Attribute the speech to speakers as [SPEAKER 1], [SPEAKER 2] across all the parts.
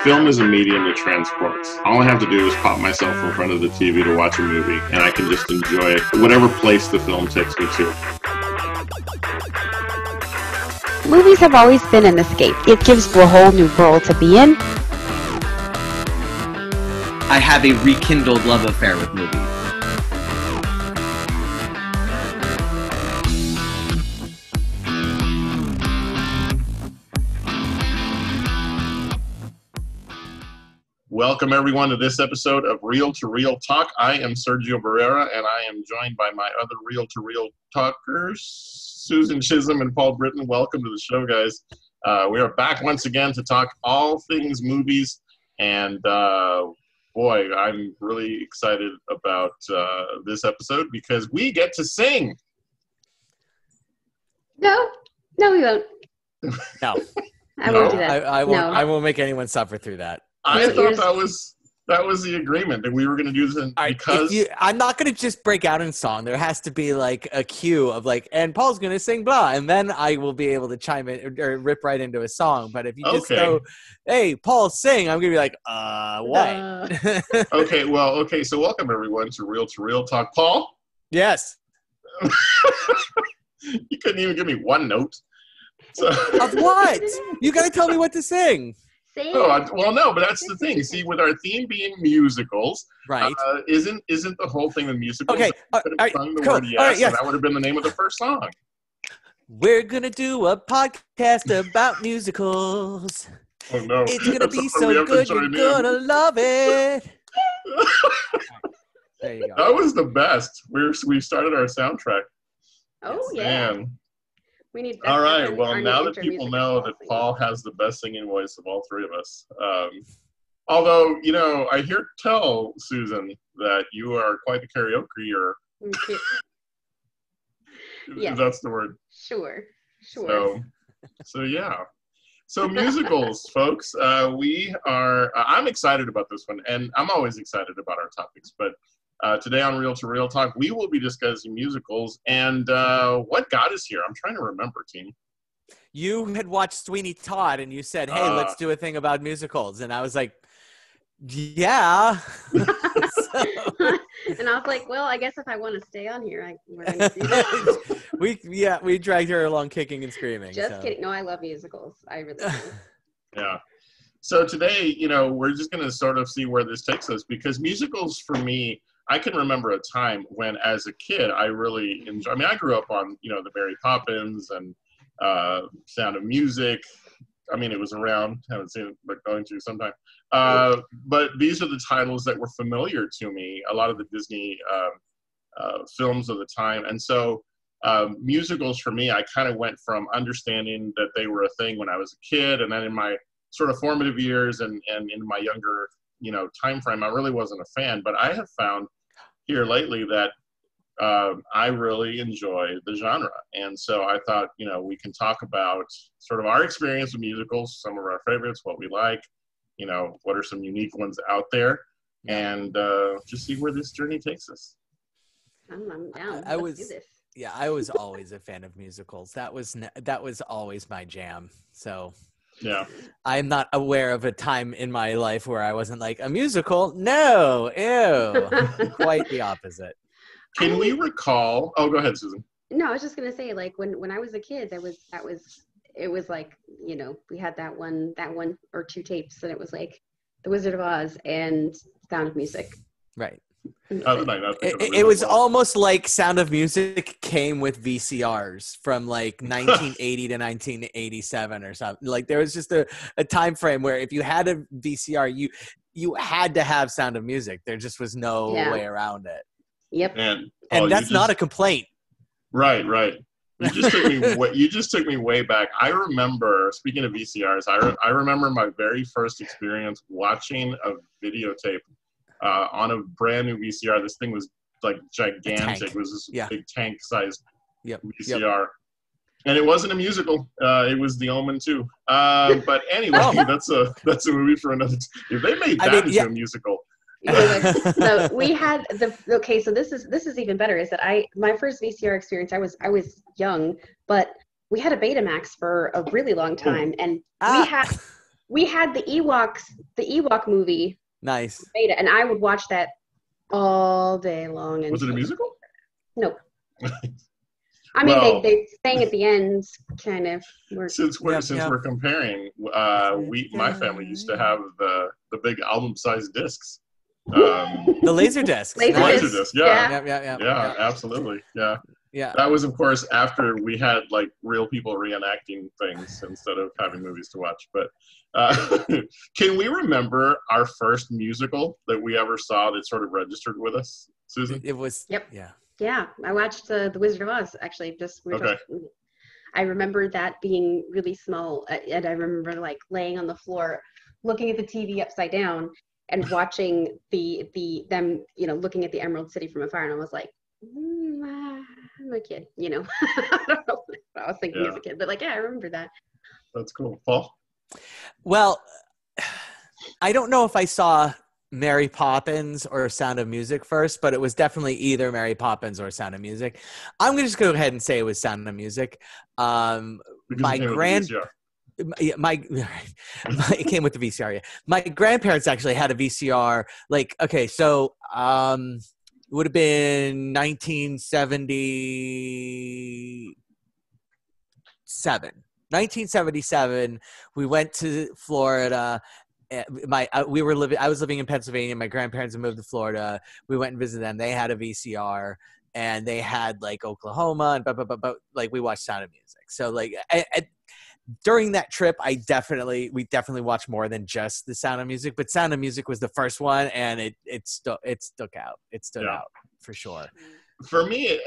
[SPEAKER 1] Film is a medium that transports. All I have to do is pop myself in front of the TV to watch a movie, and I can just enjoy it, whatever place the film takes me to.
[SPEAKER 2] Movies have always been an escape. It gives you a whole new world to be in.
[SPEAKER 3] I have a rekindled love affair with movies.
[SPEAKER 1] Welcome, everyone, to this episode of Real to Real Talk. I am Sergio Barrera, and I am joined by my other Real to Real talkers, Susan Chisholm and Paul Britton. Welcome to the show, guys. We are back once again to talk all things movies, and boy, I'm really excited about this episode because we get to sing.
[SPEAKER 2] No, we won't.
[SPEAKER 4] No.
[SPEAKER 2] I won't do that.
[SPEAKER 4] I won't make anyone suffer through that.
[SPEAKER 1] I thought that was the agreement that we were going to do this because
[SPEAKER 4] I'm not going to just break out in song. There has to be like a cue of like, and Paul's going to sing blah, and then I will be able to chime in or rip right into a song. But if you just go, hey, Paul, sing, I'm going to be like, what?
[SPEAKER 1] Okay. So welcome everyone to Real Talk. Paul?
[SPEAKER 4] Yes.
[SPEAKER 1] You couldn't even give me one note. So.
[SPEAKER 4] Of what? You got to tell me what to sing.
[SPEAKER 1] No, but that's the thing. See, with our theme being musicals,
[SPEAKER 4] right?
[SPEAKER 1] Isn't the whole thing with musicals?
[SPEAKER 4] Okay,
[SPEAKER 1] Word yes, yes. That would have been the name of the first song.
[SPEAKER 4] We're gonna do a podcast about musicals.
[SPEAKER 1] Oh no!
[SPEAKER 4] It's gonna be so good, you're gonna love it. There you go.
[SPEAKER 1] That was the best. We started our soundtrack.
[SPEAKER 2] Oh yeah.
[SPEAKER 1] Man.
[SPEAKER 2] We need
[SPEAKER 1] all right. Well, now that people know that Paul has the best singing voice of all three of us, although I hear tell Susan that you are quite the karaokeer.
[SPEAKER 2] Yes.
[SPEAKER 1] That's the word.
[SPEAKER 2] Sure.
[SPEAKER 1] So yeah. So musicals, folks. We are. I'm excited about this one, and I'm always excited about our topics, but. Today on Real to Real Talk, we will be discussing musicals and what got us here. I'm trying to remember, team.
[SPEAKER 4] You had watched Sweeney Todd and you said, hey, let's do a thing about musicals. And I was like, yeah.
[SPEAKER 2] And I was like, well, I guess if I want to stay on here, we're going to do that.
[SPEAKER 4] we dragged her along kicking and screaming.
[SPEAKER 2] Just kidding. No, I love musicals. I really do.
[SPEAKER 1] Yeah. So today, we're just going to sort of see where this takes us because musicals for me, I can remember a time when, as a kid, I really enjoyed. I mean, I grew up on, the Mary Poppins and Sound of Music. I mean, it was around. Haven't seen it, but going to sometime. But these are the titles that were familiar to me. A lot of the Disney films of the time, and so musicals for me, I kind of went from understanding that they were a thing when I was a kid, and then in my sort of formative years and in my younger, time frame, I really wasn't a fan. But I have found here lately that I really enjoy the genre. And so I thought, we can talk about sort of our experience with musicals, some of our favorites, what we like, what are some unique ones out there, and just see where this journey takes us.
[SPEAKER 2] I'm down.
[SPEAKER 4] I was always a fan of musicals. That was always my jam. So yeah, I'm not aware of a time in my life where I wasn't like a musical. No, ew, quite the opposite.
[SPEAKER 1] Can we recall? Oh, go ahead, Susan.
[SPEAKER 2] No, I was just gonna say, like when I was a kid, it was like we had that one or two tapes, and it was like The Wizard of Oz and Sound of Music.
[SPEAKER 4] Right.
[SPEAKER 1] It
[SPEAKER 4] was almost like Sound of Music came with VCRs from like 1980 to 1987 or something. Like there was just a time frame where if you had a VCR, you had to have Sound of Music. There just was no way around it.
[SPEAKER 2] Yep.
[SPEAKER 4] And that's not a complaint.
[SPEAKER 1] Right. You just took me way back. I remember, speaking of VCRs, I remember my very first experience watching a videotape on a brand new VCR. This thing was like gigantic. It was this big tank-sized VCR. Yep. And it wasn't a musical. It was The Omen too. But anyway, that's a movie for another. If they made that into a musical.
[SPEAKER 2] So we had so this is even better. Is that my first VCR experience? I was young, but we had a Betamax for a really long time, and we had the Ewok movie
[SPEAKER 4] Nice.
[SPEAKER 2] beta, and I would watch that all day long. And
[SPEAKER 1] Was it a musical?
[SPEAKER 2] No. I mean,
[SPEAKER 1] Well,
[SPEAKER 2] they sang at the end, kind of.
[SPEAKER 1] Since we're comparing, my family used to have the big album-sized discs.
[SPEAKER 4] The laser discs.
[SPEAKER 2] Laser
[SPEAKER 1] discs, yeah.
[SPEAKER 4] Yeah,
[SPEAKER 1] Absolutely, yeah.
[SPEAKER 4] Yeah.
[SPEAKER 1] That was, of course, after we had like real people reenacting things instead of having movies to watch. But can we remember our first musical that we ever saw that sort of registered with us, Susan?
[SPEAKER 4] It was.
[SPEAKER 2] Yep.
[SPEAKER 4] Yeah.
[SPEAKER 2] Yeah, I watched The Wizard of Oz, actually. I remember that being really small, and I remember like laying on the floor, looking at the TV upside down, and watching them, looking at the Emerald City from afar, and I was like, I'm a kid, I don't know what I was thinking as a kid, but like, yeah, I remember that.
[SPEAKER 1] That's cool. Paul?
[SPEAKER 4] Well, I don't know if I saw Mary Poppins or Sound of Music first, but it was definitely either Mary Poppins or Sound of Music. I'm going to just go ahead and say it was Sound of Music. It came with the VCR. Yeah. My grandparents actually had a VCR. Like, okay, so it would have been 1977. We went to Florida. I was living in Pennsylvania. My grandparents had moved to Florida. We went and visited them. They had a VCR, and they had like Oklahoma and like we watched Sound of Music. So like during that trip, we definitely watched more than just the Sound of Music. But Sound of Music was the first one, and it stuck out. It stood out for sure.
[SPEAKER 1] For me,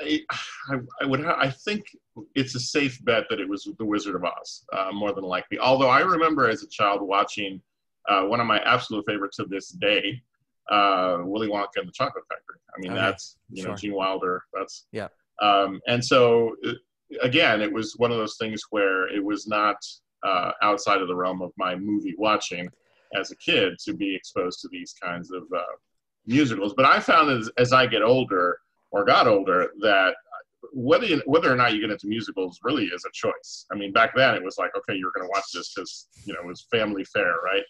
[SPEAKER 1] I think it's a safe bet that it was The Wizard of Oz, more than likely. Although I remember as a child watching one of my absolute favorites to this day, Willy Wonka and the Chocolate Factory. I mean, that's,
[SPEAKER 4] sure.
[SPEAKER 1] Gene Wilder. That's,
[SPEAKER 4] yeah.
[SPEAKER 1] And so, again, it was one of those things where it was not outside of the realm of my movie watching as a kid to be exposed to these kinds of musicals. But I found as I get older, or got older, that whether or not you get into musicals really is a choice. I mean, back then it was like, okay, you're going to watch this because, it was family fare, right?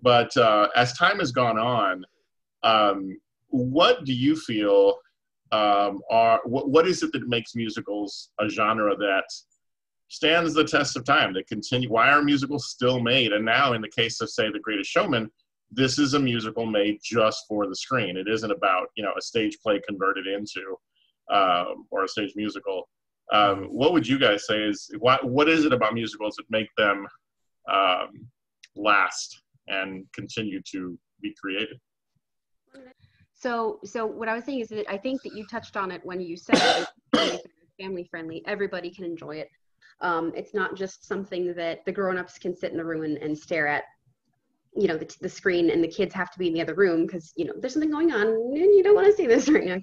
[SPEAKER 1] But as time has gone on, what do you feel what is it that makes musicals a genre that stands the test of time, that continue? Why are musicals still made? And now in the case of, say, The Greatest Showman, this is a musical made just for the screen. It isn't about, a stage play converted into, or a stage musical. What would you guys say what is it about musicals that make them last and continue to be created?
[SPEAKER 2] So what I was saying is that I think that you touched on it when you said it's family friendly. Everybody can enjoy it. It's not just something that the grown-ups can sit in the room and stare at, the screen, and the kids have to be in the other room because, there's something going on and you don't want to see this right now,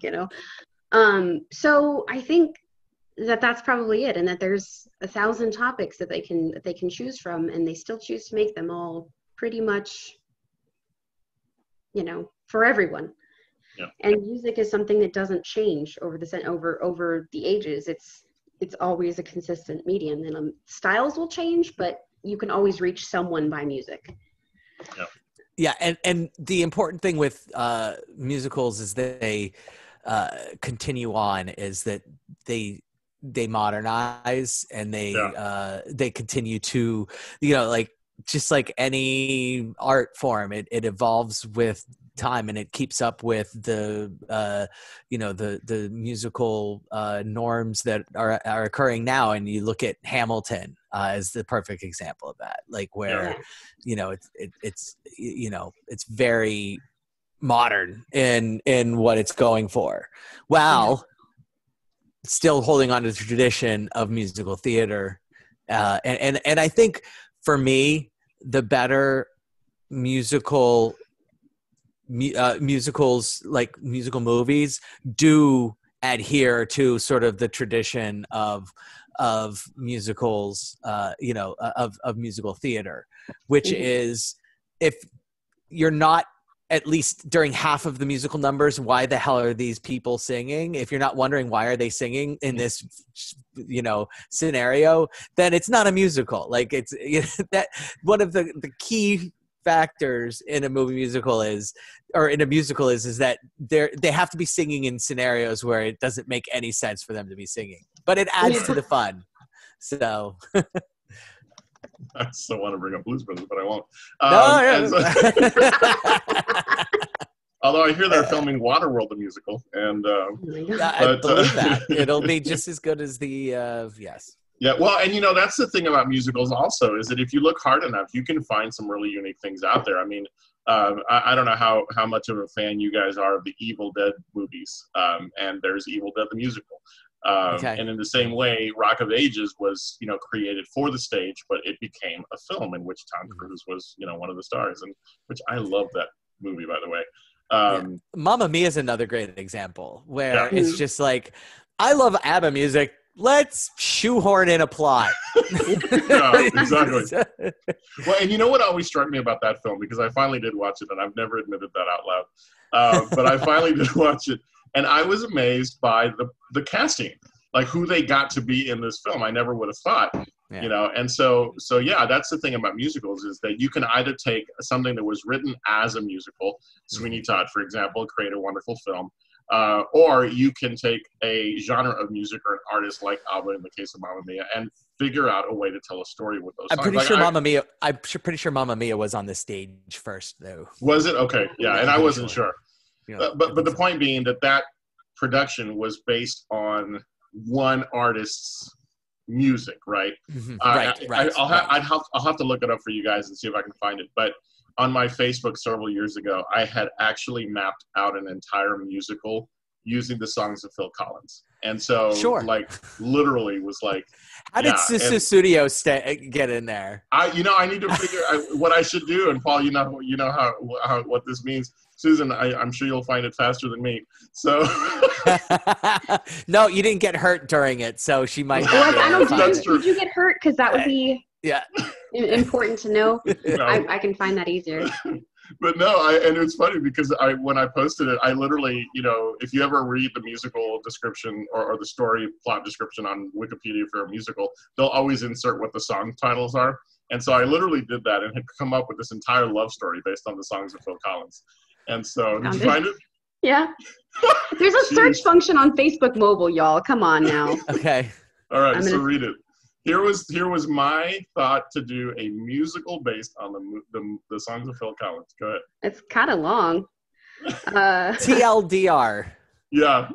[SPEAKER 2] So I think that's probably it, and that there's 1,000 topics that they can choose from, and they still choose to make them all pretty much, for everyone.
[SPEAKER 1] Yeah.
[SPEAKER 2] And music is something that doesn't change over the ages. It's always a consistent medium, and styles will change, but you can always reach someone by music.
[SPEAKER 4] Yeah, and the important thing with musicals is that they continue on, is that they modernize, and they continue to, like, just like any art form, it evolves with time, and it keeps up with the the musical norms that are occurring now. And you look at Hamilton as the perfect example of that, like where it's very modern in what it's going for, while still holding on to the tradition of musical theater. And I think for me, the better musicals, like musical movies, do adhere to sort of the tradition of musicals, of musical theater, which is, if you're not, at least during half of the musical numbers, why the hell are these people singing? If you're not wondering why are they singing in this scenario, then it's not a musical. Like it's that one of the key factors in a movie musical is that they have to be singing in scenarios where it doesn't make any sense for them to be singing, but it adds to the fun. So
[SPEAKER 1] I still want to bring up Blues Brothers, but I won't. Although I hear they're filming Waterworld the musical, and
[SPEAKER 4] I believe that it'll be just as good as the yes.
[SPEAKER 1] Yeah, well, and that's the thing about musicals also, is that if you look hard enough, you can find some really unique things out there. I mean, I don't know how much of a fan you guys are of the Evil Dead movies, and there's Evil Dead the musical. And in the same way, Rock of Ages was, created for the stage, but it became a film in which Tom Cruise was, one of the stars, and which I love that movie, by the way.
[SPEAKER 4] Mamma Mia is another great example where it's just like, I love ABBA music. Let's shoehorn in a plot.
[SPEAKER 1] Yeah, exactly. Well, and you know what always struck me about that film, because I finally did watch it, and I've never admitted that out loud, but I finally did watch it, and I was amazed by the casting, like who they got to be in this film. I never would have thought, and so yeah, that's the thing about musicals, is that you can either take something that was written as a musical, Sweeney Todd, for example, create a wonderful film, or you can take a genre of music or an artist like ABBA in the case of Mamma Mia and figure out a way to tell a story with those songs.
[SPEAKER 4] I'm pretty sure Mamma Mia was on the stage first, though.
[SPEAKER 1] Was it? Okay, yeah, and I wasn't sure. But the point being that production was based on one artist's music, right?
[SPEAKER 4] Mm-hmm.
[SPEAKER 1] Right. I'll have to look it up for you guys and see if I can find it. But on my Facebook several years ago, I had actually mapped out an entire musical using the songs of Phil Collins. And so, like, literally was like,
[SPEAKER 4] how did Sussudio get in there?
[SPEAKER 1] I need to figure out what I should do. And Paul, you know how what this means. Susan, I'm sure you'll find it faster than me. So,
[SPEAKER 4] no, you didn't get hurt during it, so she might.
[SPEAKER 2] Did you get hurt? Because that would be important to know. I can find that easier.
[SPEAKER 1] But no, and it's funny because when I posted it, I literally, if you ever read the musical description or the story plot description on Wikipedia for a musical, they'll always insert what the song titles are. And so I literally did that and had come up with this entire love story based on the songs of Phil Collins. And so, did you find it?
[SPEAKER 2] Yeah. There's a search function on Facebook mobile, y'all. Come on now.
[SPEAKER 4] Okay.
[SPEAKER 1] All right, so read it. Here was my thought to do a musical based on the songs of Phil Collins. Go ahead.
[SPEAKER 2] It's kind of long.
[SPEAKER 4] TLDR.
[SPEAKER 1] Yeah.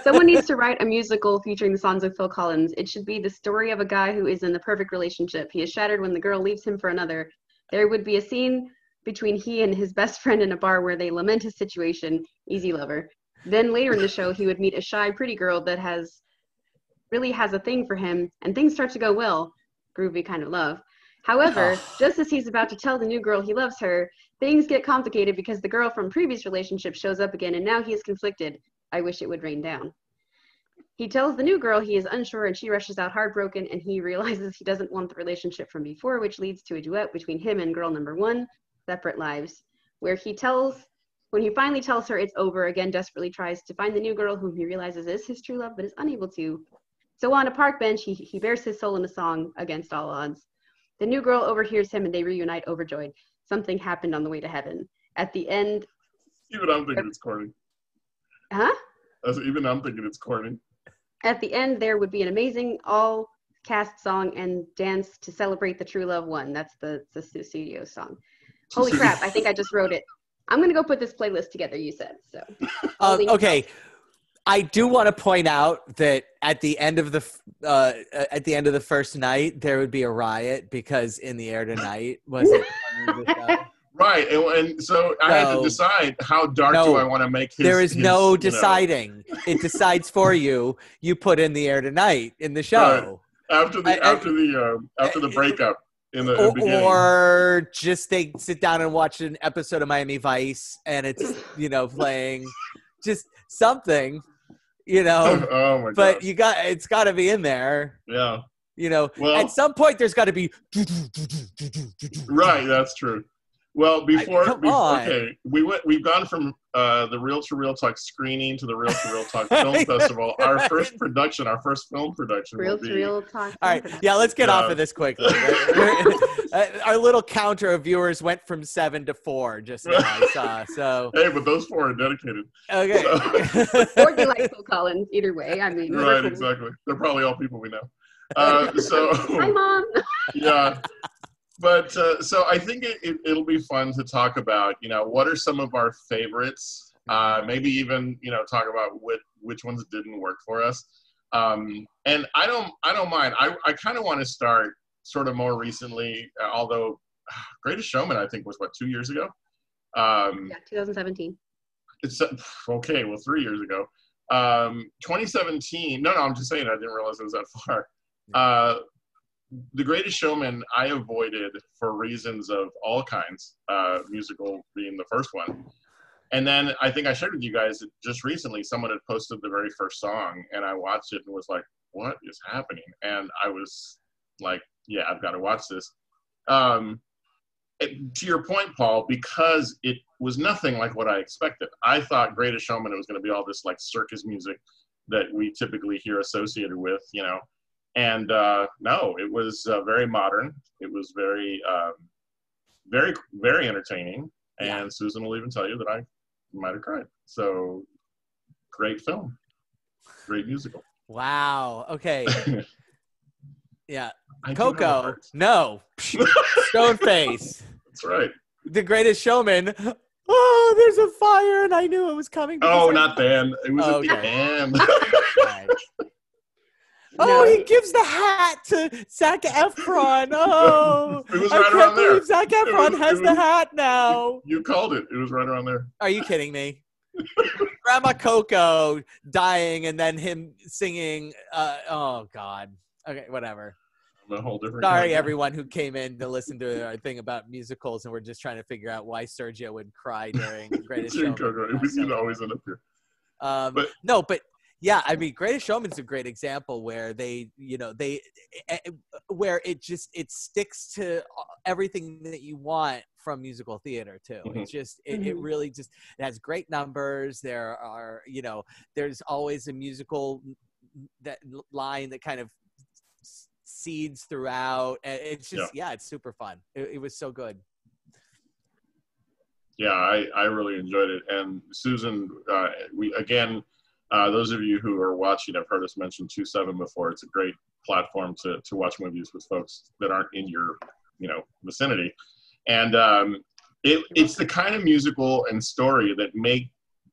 [SPEAKER 2] Someone needs to write a musical featuring the songs of Phil Collins. It should be the story of a guy who is in the perfect relationship. He is shattered when the girl leaves him for another. There would be a scene between he and his best friend in a bar where they lament his situation, easy lover. Then later in the show, he would meet a shy, pretty girl that really has a thing for him, and things start to go well, groovy kind of love. However, just as he's about to tell the new girl he loves her, things get complicated because the girl from previous relationship shows up again, and now he is conflicted. I wish it would rain down. He tells the new girl he is unsure, and she rushes out heartbroken, and he realizes he doesn't want the relationship from before, which leads to a duet between him and girl number one, Separate Lives, where when he finally tells her it's over, again desperately tries to find the new girl whom he realizes is his true love, but is unable to. So on a park bench, he bears his soul in a song against all odds. The new girl overhears him and they reunite overjoyed. Something happened on the way to heaven. At the end...
[SPEAKER 1] Even I'm thinking it's corny.
[SPEAKER 2] Huh?
[SPEAKER 1] Even I'm thinking it's corny.
[SPEAKER 2] At the end, there would be an amazing all-cast song and dance to celebrate the true love won. That's the studio song. Holy crap, I think I just wrote it. I'm going to go put this playlist together, you said. So.
[SPEAKER 4] Okay. I do want to point out that at the end of the first night, there would be a riot because In the Air Tonight wasn't part of the show.
[SPEAKER 1] Right, and so I had to decide how dark do I want to make his.
[SPEAKER 4] There is no deciding. It decides for you. You put In the Air Tonight in the show
[SPEAKER 1] after the breakup in the beginning,
[SPEAKER 4] or just they sit down and watch an episode of Miami Vice, and it's playing just something.
[SPEAKER 1] Oh my
[SPEAKER 4] but it's got to be in there.
[SPEAKER 1] Yeah.
[SPEAKER 4] Well, at some point there's got to be.
[SPEAKER 1] Right, that's true. Well,
[SPEAKER 4] Come on.
[SPEAKER 1] okay, we've gone from the Real to Real Talk screening to the Real to Real Talk Film Festival. Our first film production
[SPEAKER 2] Real
[SPEAKER 1] will
[SPEAKER 2] to
[SPEAKER 1] be.
[SPEAKER 2] real talk.
[SPEAKER 4] All right, yeah, let's get off of this quickly. Our little counter of viewers went from 7 to 4 just now. I saw. So
[SPEAKER 1] Hey, but those 4 are dedicated.
[SPEAKER 4] okay.
[SPEAKER 2] Or they like Phil Collins. Either way, I mean,
[SPEAKER 1] Right,
[SPEAKER 2] cool.
[SPEAKER 1] exactly. They're probably all people we know. So
[SPEAKER 2] Hi, Mom.
[SPEAKER 1] yeah. But so I think it'll be fun to talk about, what are some of our favorites, maybe even, talk about which ones didn't work for us. And I don't mind. I kind of want to start sort of more recently, although Greatest Showman, I think, was 2 years ago?
[SPEAKER 2] Yeah, 2017.
[SPEAKER 1] It's okay. Well, 3 years ago, 2017. No, I'm just saying. I didn't realize it was that far. The Greatest Showman I avoided for reasons of all kinds, musical being the first one. And then I think I shared with you guys that just recently someone had posted the very first song, and I watched it and was like, what is happening? And I was like, yeah, I've got to watch this. To your point, Paul, because it was nothing like what I expected. I thought Greatest Showman, it was going to be all this like circus music that we typically hear associated with, And no, it was very modern. It was very, very, very entertaining. And yeah. Susan will even tell you that I might have cried. So, great film, great musical.
[SPEAKER 4] Wow. Okay. Yeah. Coco. No. Stone face.
[SPEAKER 1] That's right.
[SPEAKER 4] The Greatest Showman. Oh, there's a fire, and I knew it was coming.
[SPEAKER 1] Oh, not then. It was at the end.
[SPEAKER 4] Right. Oh, he gives the hat to Zac Efron. Oh,
[SPEAKER 1] it was right around there.
[SPEAKER 4] Zac Efron has the hat now.
[SPEAKER 1] You called it. It was right around there.
[SPEAKER 4] Are you kidding me? Grandma Coco dying and then him singing. Oh, God. Okay, whatever.
[SPEAKER 1] A whole different.
[SPEAKER 4] Sorry, everyone who came in to listen to our thing about musicals, and we're just trying to figure out why Sergio would cry during Greatest Showman.
[SPEAKER 1] We seem to always end up here.
[SPEAKER 4] But yeah, I mean, Greatest Showman's a great example where where it sticks to everything that you want from musical theater too. Mm-hmm. It's just, it really just, it has great numbers. There are, there's always a musical line that kind of seeds throughout. It's just, it's super fun. It was so good.
[SPEAKER 1] Yeah, I really enjoyed it. And Susan, those of you who are watching have heard us mention 2-7 before. It's a great platform to watch movies with folks that aren't in your, vicinity. And it's the kind of musical and story that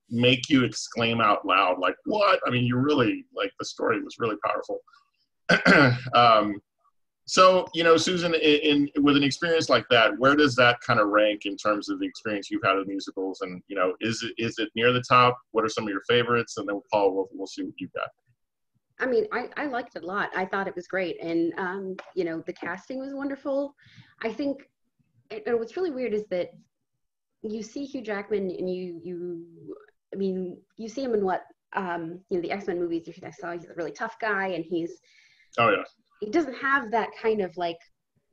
[SPEAKER 1] make you exclaim out loud, like, what? I mean, you really, like, the story was really powerful. So, Susan, with an experience like that, where does that kind of rank in terms of the experience you've had with musicals? And, is it near the top? What are some of your favorites? And then, Paul, we'll see what you've got.
[SPEAKER 2] I mean, I liked it a lot. I thought it was great. And, the casting was wonderful. I think, and what's really weird is that you see Hugh Jackman and you see him in the X-Men movies. I saw he's a really tough guy, and he doesn't have that kind of like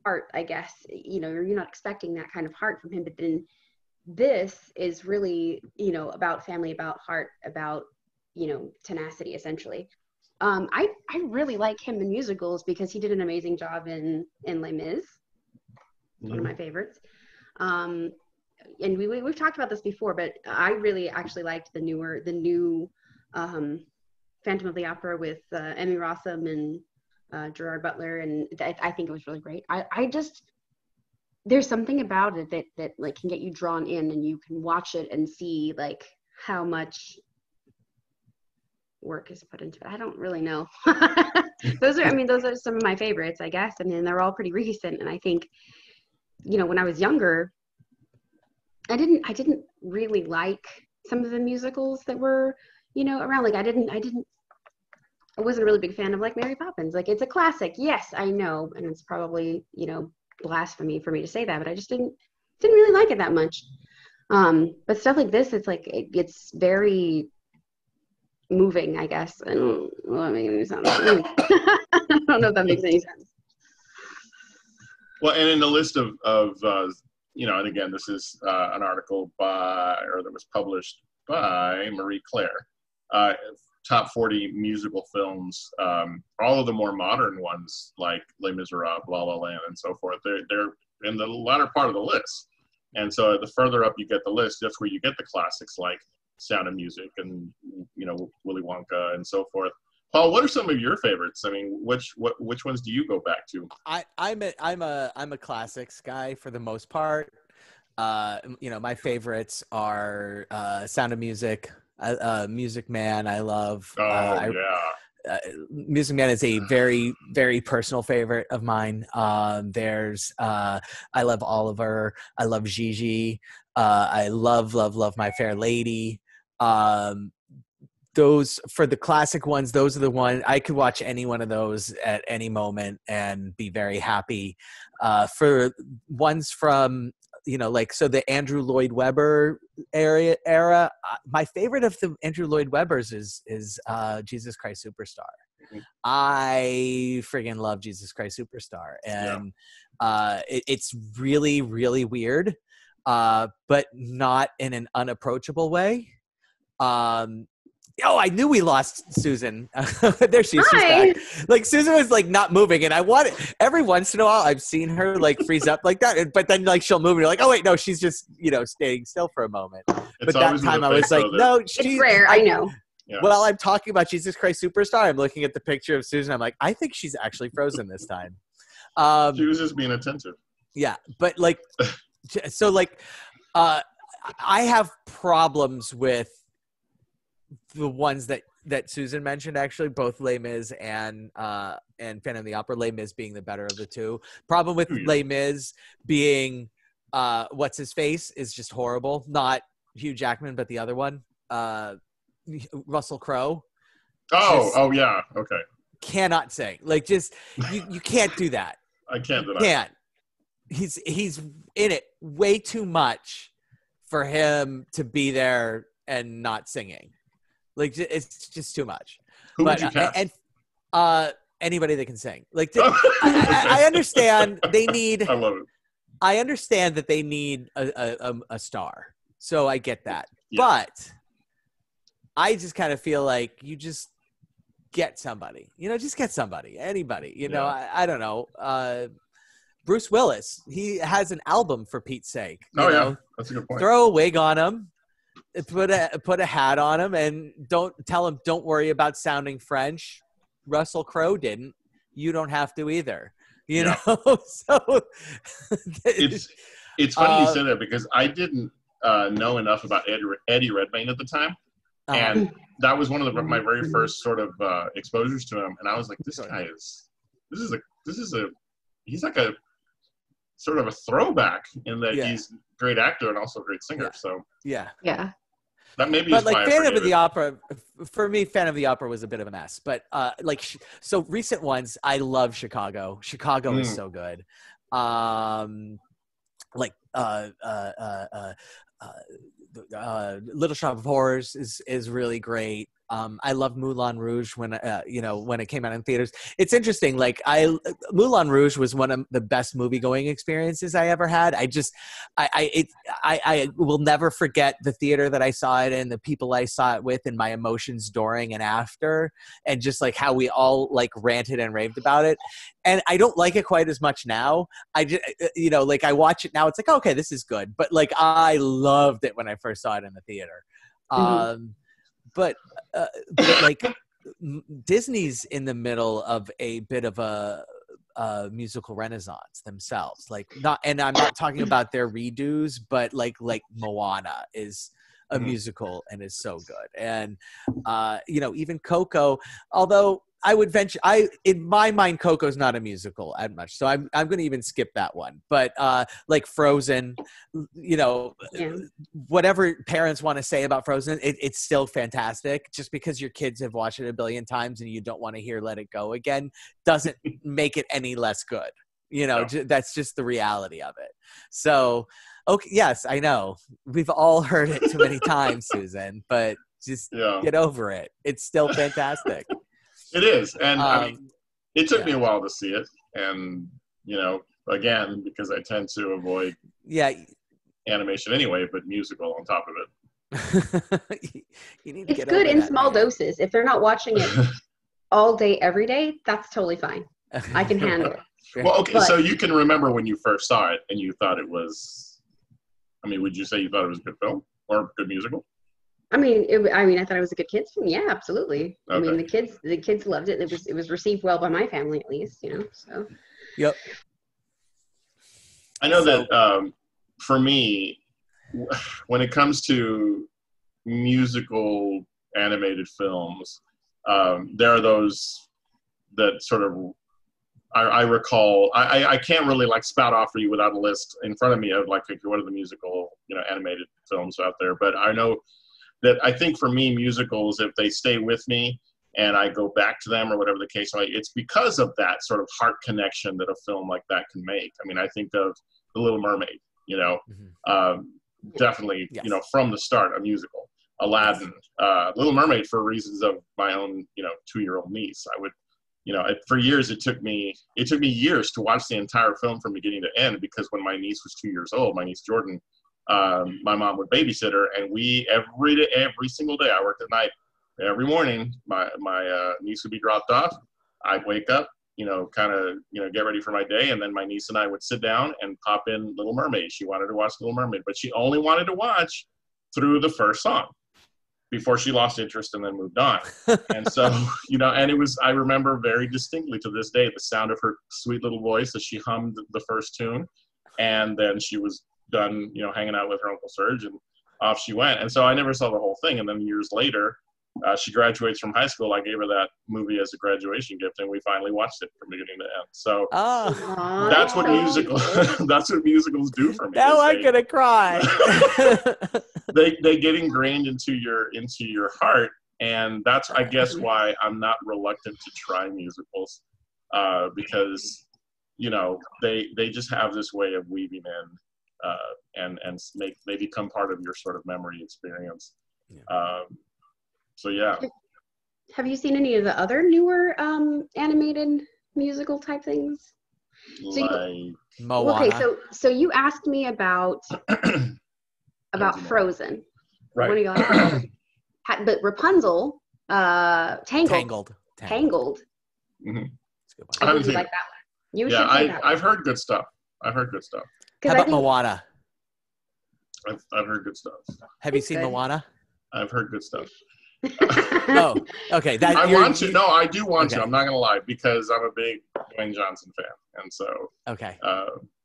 [SPEAKER 2] heart, I guess. You're not expecting that kind of heart from him, but then this is really, about family, about heart, about, tenacity, essentially. I really like him in musicals because he did an amazing job in Les Mis, one of my favorites. And we've talked about this before, but I really actually liked the new Phantom of the Opera with Emmy Rossum and Gerard Butler, and I think it was really great. I just, there's something about it that like can get you drawn in, and you can watch it and see like how much work is put into it. I don't really know. Those are some of my favorites, I guess. I mean, they're all pretty recent, and I think, when I was younger, I didn't really like some of the musicals that were, around. Like I wasn't a really big fan of like Mary Poppins. Like, it's a classic. Yes, I know. And it's probably, blasphemy for me to say that, but I just didn't really like it that much. But stuff like this, it's like, it's very moving, I guess. I don't know if that makes any sense.
[SPEAKER 1] Well, and in the list of and again, this is an article that was published by Marie Claire. Top 40 musical films, all of the more modern ones like Les Miserables, La La Land, and so forth. They're in the latter part of the list. And so the further up you get the list, that's where you get the classics like Sound of Music and Willy Wonka and so forth. Paul, what are some of your favorites? I mean, which ones do you go back to?
[SPEAKER 4] I'm a classics guy for the most part. My favorites are Sound of Music, Music Man. I love. Music Man is a very, very personal favorite of mine. There's I love Oliver. I love Gigi. I love My Fair Lady. Those, for the classic ones, those are the ones I could watch any one of those at any moment and be very happy. For ones from so the Andrew Lloyd Webber era, my favorite of the Andrew Lloyd Webbers is Jesus Christ Superstar. Mm-hmm. I friggin' love Jesus Christ Superstar, and it's really, really weird, but not in an unapproachable way. I knew we lost Susan. There she is. She's back. Like, Susan was like not moving, and I want it every once in a while. I've seen her like freeze up like that, but then like she'll move, and you're like, oh wait, no, she's just staying still for a moment. But that time I was like, no,
[SPEAKER 2] it's rare. I know.
[SPEAKER 1] Yeah.
[SPEAKER 4] Well, I'm talking about Jesus Christ Superstar. I'm looking at the picture of Susan. I'm like, I think she's actually frozen this time.
[SPEAKER 1] She was just being attentive.
[SPEAKER 4] Yeah, but like, so like, I have problems with the ones that Susan mentioned, actually, both Les Mis and Phantom of the Opera. Les Mis being the better of the two. Problem with Les Mis being what's his face is just horrible. Not Hugh Jackman, but the other one, Russell Crowe.
[SPEAKER 1] Oh yeah, okay.
[SPEAKER 4] Cannot sing. Like, just you can't do that.
[SPEAKER 1] I can't do that.
[SPEAKER 4] Can't. He's in it way too much for him to be there and not singing. Like, it's just too much.
[SPEAKER 1] Who would you cast?
[SPEAKER 4] And anybody that can sing. Like, I understand they need.
[SPEAKER 1] I love it.
[SPEAKER 4] I understand that they need a star, so I get that.
[SPEAKER 1] Yeah.
[SPEAKER 4] But I just kind of feel like you just get somebody. Just get somebody, anybody. I don't know. Bruce Willis, he has an album, for Pete's sake.
[SPEAKER 1] Yeah, that's a good point.
[SPEAKER 4] Throw a wig on him. Put a hat on him, and don't tell him don't worry about sounding French. Russell Crowe didn't. You don't have to either. You know. So
[SPEAKER 1] it's funny you say that, because I didn't know enough about Eddie Redmayne at the time, and that was one of my very first sort of exposures to him. And I was like, this is he's like a sort of a throwback in that he's a great actor and also a great singer. So
[SPEAKER 2] yeah.
[SPEAKER 1] That maybe
[SPEAKER 4] but
[SPEAKER 1] is
[SPEAKER 4] like
[SPEAKER 1] why
[SPEAKER 4] Phantom of the Opera, for me, Phantom of the Opera was a bit of a mess. But so recent ones, I love Chicago. Chicago is so good. Little Shop of Horrors is really great. I love Moulin Rouge when it came out in theaters. It's interesting. Like, Moulin Rouge was one of the best movie going experiences I ever had. I will never forget the theater that I saw it in, the people I saw it with, and my emotions during and after, and just like how we all like ranted and raved about it. And I don't like it quite as much now. I just, like, I watch it now. It's like, okay, this is good. But like, I loved it when I first saw it in the theater. But like, Disney's in the middle of a bit of a musical renaissance themselves. Like, and I'm not talking about their redos, but like Moana is a musical and is so good. And even Coco, although I would venture, in my mind, Coco's not a musical as much, so I'm going to even skip that one. But like Frozen, whatever parents want to say about Frozen, it's still fantastic. Just because your kids have watched it a billion times and you don't want to hear "Let It Go" again doesn't make it any less good. That's just the reality of it. So, okay, yes, I know we've all heard it too many times, Susan, but just get over it. It's still fantastic.
[SPEAKER 1] It is, and I mean, it took me a while to see it, and again, because I tend to avoid
[SPEAKER 4] Yeah.
[SPEAKER 1] animation anyway, but musical on top of it.
[SPEAKER 4] You need to
[SPEAKER 2] It's
[SPEAKER 4] get
[SPEAKER 2] good
[SPEAKER 4] over
[SPEAKER 2] in
[SPEAKER 4] that,
[SPEAKER 2] small
[SPEAKER 4] man.
[SPEAKER 2] doses. If they're not watching it all day, every day, that's totally fine. I can handle it.
[SPEAKER 1] Well, okay,
[SPEAKER 2] But-
[SPEAKER 1] so you can remember when you first saw it and you thought it was, I mean, would you say you thought it was a good film or a good musical?
[SPEAKER 2] I thought it was a good kids film. Yeah, absolutely.
[SPEAKER 1] Okay.
[SPEAKER 2] I mean, the kids loved it. It was received well by my family, at least, so.
[SPEAKER 4] Yep.
[SPEAKER 1] I know that for me, when it comes to musical animated films, there are those that sort of I recall. I can't really like spout off for you without a list in front of me of like what are the musical animated films out there. But I know that I think for me musicals, if they stay with me and I go back to them or whatever the case might be, it's because of that sort of heart connection that a film like that can make. I mean, I think of The Little Mermaid. Definitely,
[SPEAKER 4] Yes.
[SPEAKER 1] From the start, a musical. Aladdin, Little Mermaid, for reasons of my own, 2-year-old niece. I would, for years it took me years to watch the entire film from beginning to end, because when my niece was 2 years old, my niece Jordan, my mom would babysit her, and we every single day, I worked at night, every morning, my niece would be dropped off. I'd wake up, get ready for my day. And then my niece and I would sit down and pop in Little Mermaid. She wanted to watch Little Mermaid, but she only wanted to watch through the first song before she lost interest and then moved on. And so, and it was, I remember very distinctly to this day, the sound of her sweet little voice as she hummed the first tune. And then she was done, hanging out with her Uncle Serge, and off she went. And so I never saw the whole thing. And then years later, she graduates from high school. I gave her that movie as a graduation gift, and we finally watched it from beginning to end. So that's what that's what musicals do for me.
[SPEAKER 4] Now I'm gonna cry.
[SPEAKER 1] they get ingrained into your heart, and that's, I guess, why I'm not reluctant to try musicals, because they just have this way of weaving in, and they become part of your sort of memory experience. So yeah.
[SPEAKER 2] Have you seen any of the other newer animated musical type things?
[SPEAKER 4] Moana.
[SPEAKER 2] Okay, so you asked me about Frozen.
[SPEAKER 4] Right.
[SPEAKER 2] One of y'all, but Rapunzel, Tangled.
[SPEAKER 1] Mm-hmm.
[SPEAKER 2] I really like that one. You should see that one.
[SPEAKER 1] I've heard good stuff.
[SPEAKER 4] How about Moana?
[SPEAKER 1] I've heard good stuff.
[SPEAKER 4] Have you seen Moana?
[SPEAKER 1] I've heard good stuff.
[SPEAKER 4] Oh, okay.
[SPEAKER 1] I do want to. I'm not gonna lie, because I'm a big Dwayne Johnson fan, and so.
[SPEAKER 4] Okay.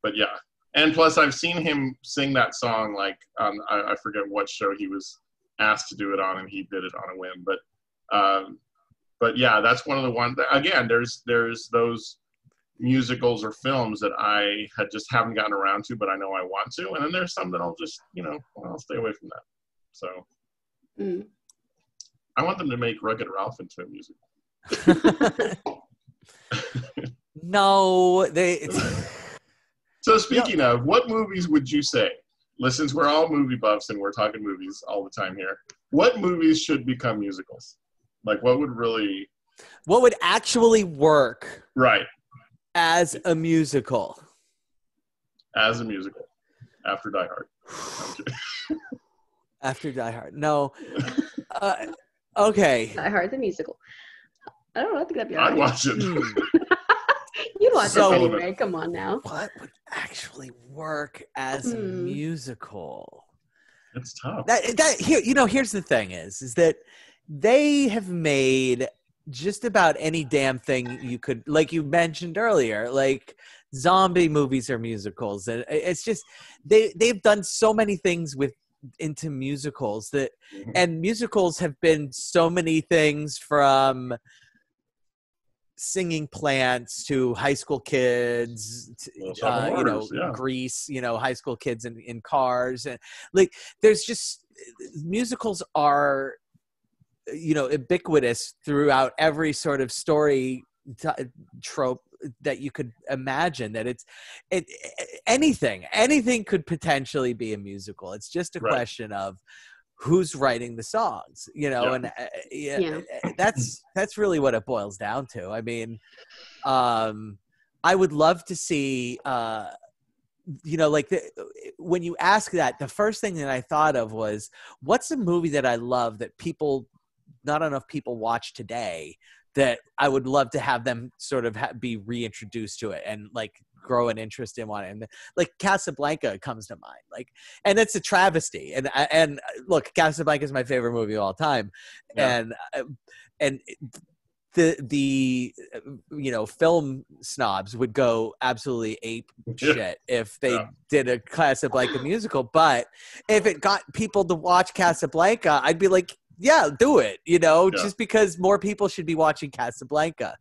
[SPEAKER 1] But yeah, and plus I've seen him sing that song like on I forget what show he was asked to do it on, and he did it on a whim. But yeah, that's one of the ones. Again, there's those musicals or films that I haven't gotten around to, but I know I want to, and then there's some that I'll just I'll stay away from that. So. I want them to make Wreck-It Ralph into a musical.
[SPEAKER 4] No,
[SPEAKER 1] So speaking of, what movies would you say? Since we're all movie buffs and we're talking movies all the time here, what movies should become musicals? Like, what would actually work?
[SPEAKER 4] Right. As a musical.
[SPEAKER 1] As a musical. After Die Hard.
[SPEAKER 4] After Die Hard. No. Okay.
[SPEAKER 2] Die Hard the musical. I don't know. I think that'd be all right.
[SPEAKER 1] I'd watch it.
[SPEAKER 2] You'd watch it anyway. Come on now.
[SPEAKER 4] What would actually work as a musical?
[SPEAKER 1] It's tough.
[SPEAKER 4] Here's the thing is that they have made just about any damn thing you could, like you mentioned earlier, like zombie movies are musicals, and it's just they've done so many things into musicals and musicals have been so many things, from singing plants to High School Kids, Grease, high school kids in cars, and like there's just musicals are ubiquitous throughout every sort of story trope that you could imagine. That anything could potentially be a musical. It's just a question of who's writing the songs, and that's really what it boils down to. I mean, I would love to see like when you ask that, the first thing that I thought of was, what's a movie that I love that not enough people watch today, that I would love to have them sort of be reintroduced to it and like grow an interest in one. And like Casablanca comes to mind, like, and it's a travesty. And look, Casablanca is my favorite movie of all time. Yeah. And the film snobs would go absolutely ape shit if they did a Casablanca musical. But if it got people to watch Casablanca, I'd be like, yeah, do it, just because more people should be watching Casablanca.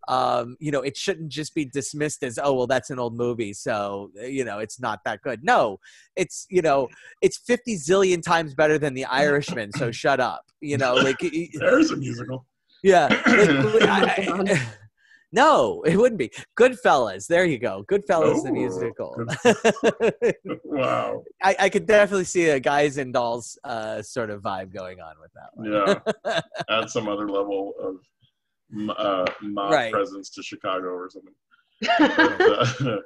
[SPEAKER 4] It shouldn't just be dismissed as, oh, well, that's an old movie, so, it's not that good. No, it's 50 zillion times better than The Irishman, so shut up.
[SPEAKER 1] There's a musical.
[SPEAKER 4] Yeah. No, it wouldn't be. Goodfellas. There you go. Goodfellas, the musical.
[SPEAKER 1] Wow.
[SPEAKER 4] I could definitely see a Guys and Dolls sort of vibe going on with that one.
[SPEAKER 1] Yeah. Add some other level of mob presence to Chicago or something. But,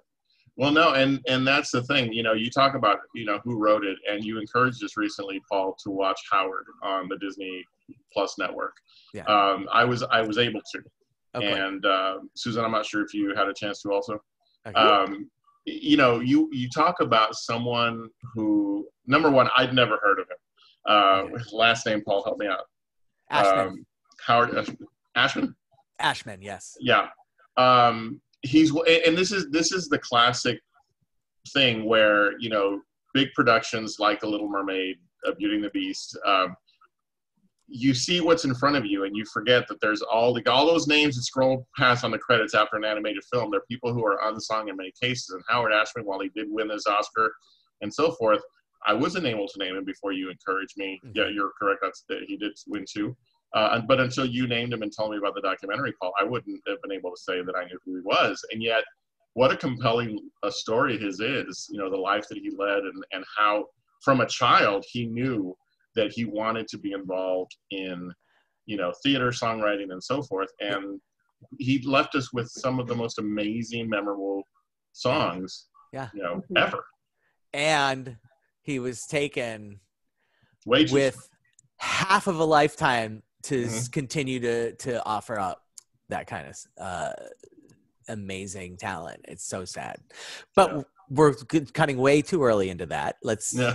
[SPEAKER 1] well, no, and that's the thing. You talk about, who wrote it, and you encouraged us recently, Paul, to watch Howard on the Disney Plus network. Yeah. I was able to. Okay. And Susan, I'm not sure if you had a chance to also. Okay. You talk about someone who, number one, I'd never heard of him. His last name, Paul, help me out.
[SPEAKER 4] Ashman.
[SPEAKER 1] Howard Ashman.
[SPEAKER 4] Ashman, yes.
[SPEAKER 1] Yeah. And this is the classic thing where big productions like The Little Mermaid, Beauty and the Beast. You see what's in front of you, and you forget that there's all those names that scroll past on the credits after an animated film. They're people who are unsung in many cases. And Howard Ashman, while he did win his Oscar and so forth, I wasn't able to name him before you encouraged me. Mm-hmm. Yeah, you're correct. He did win too. But until you named him and told me about the documentary, Paul, I wouldn't have been able to say that I knew who he was. And yet, what a compelling story his is. The life that he led, and how, from a child, he knew that he wanted to be involved in, theater, songwriting, and so forth. And he left us with some of the most amazing, memorable songs, ever.
[SPEAKER 4] And he was taken
[SPEAKER 1] with
[SPEAKER 4] half of a lifetime to continue to offer up that kind of amazing talent. It's so sad. But we're cutting way too early into that. Let's,
[SPEAKER 1] Sure.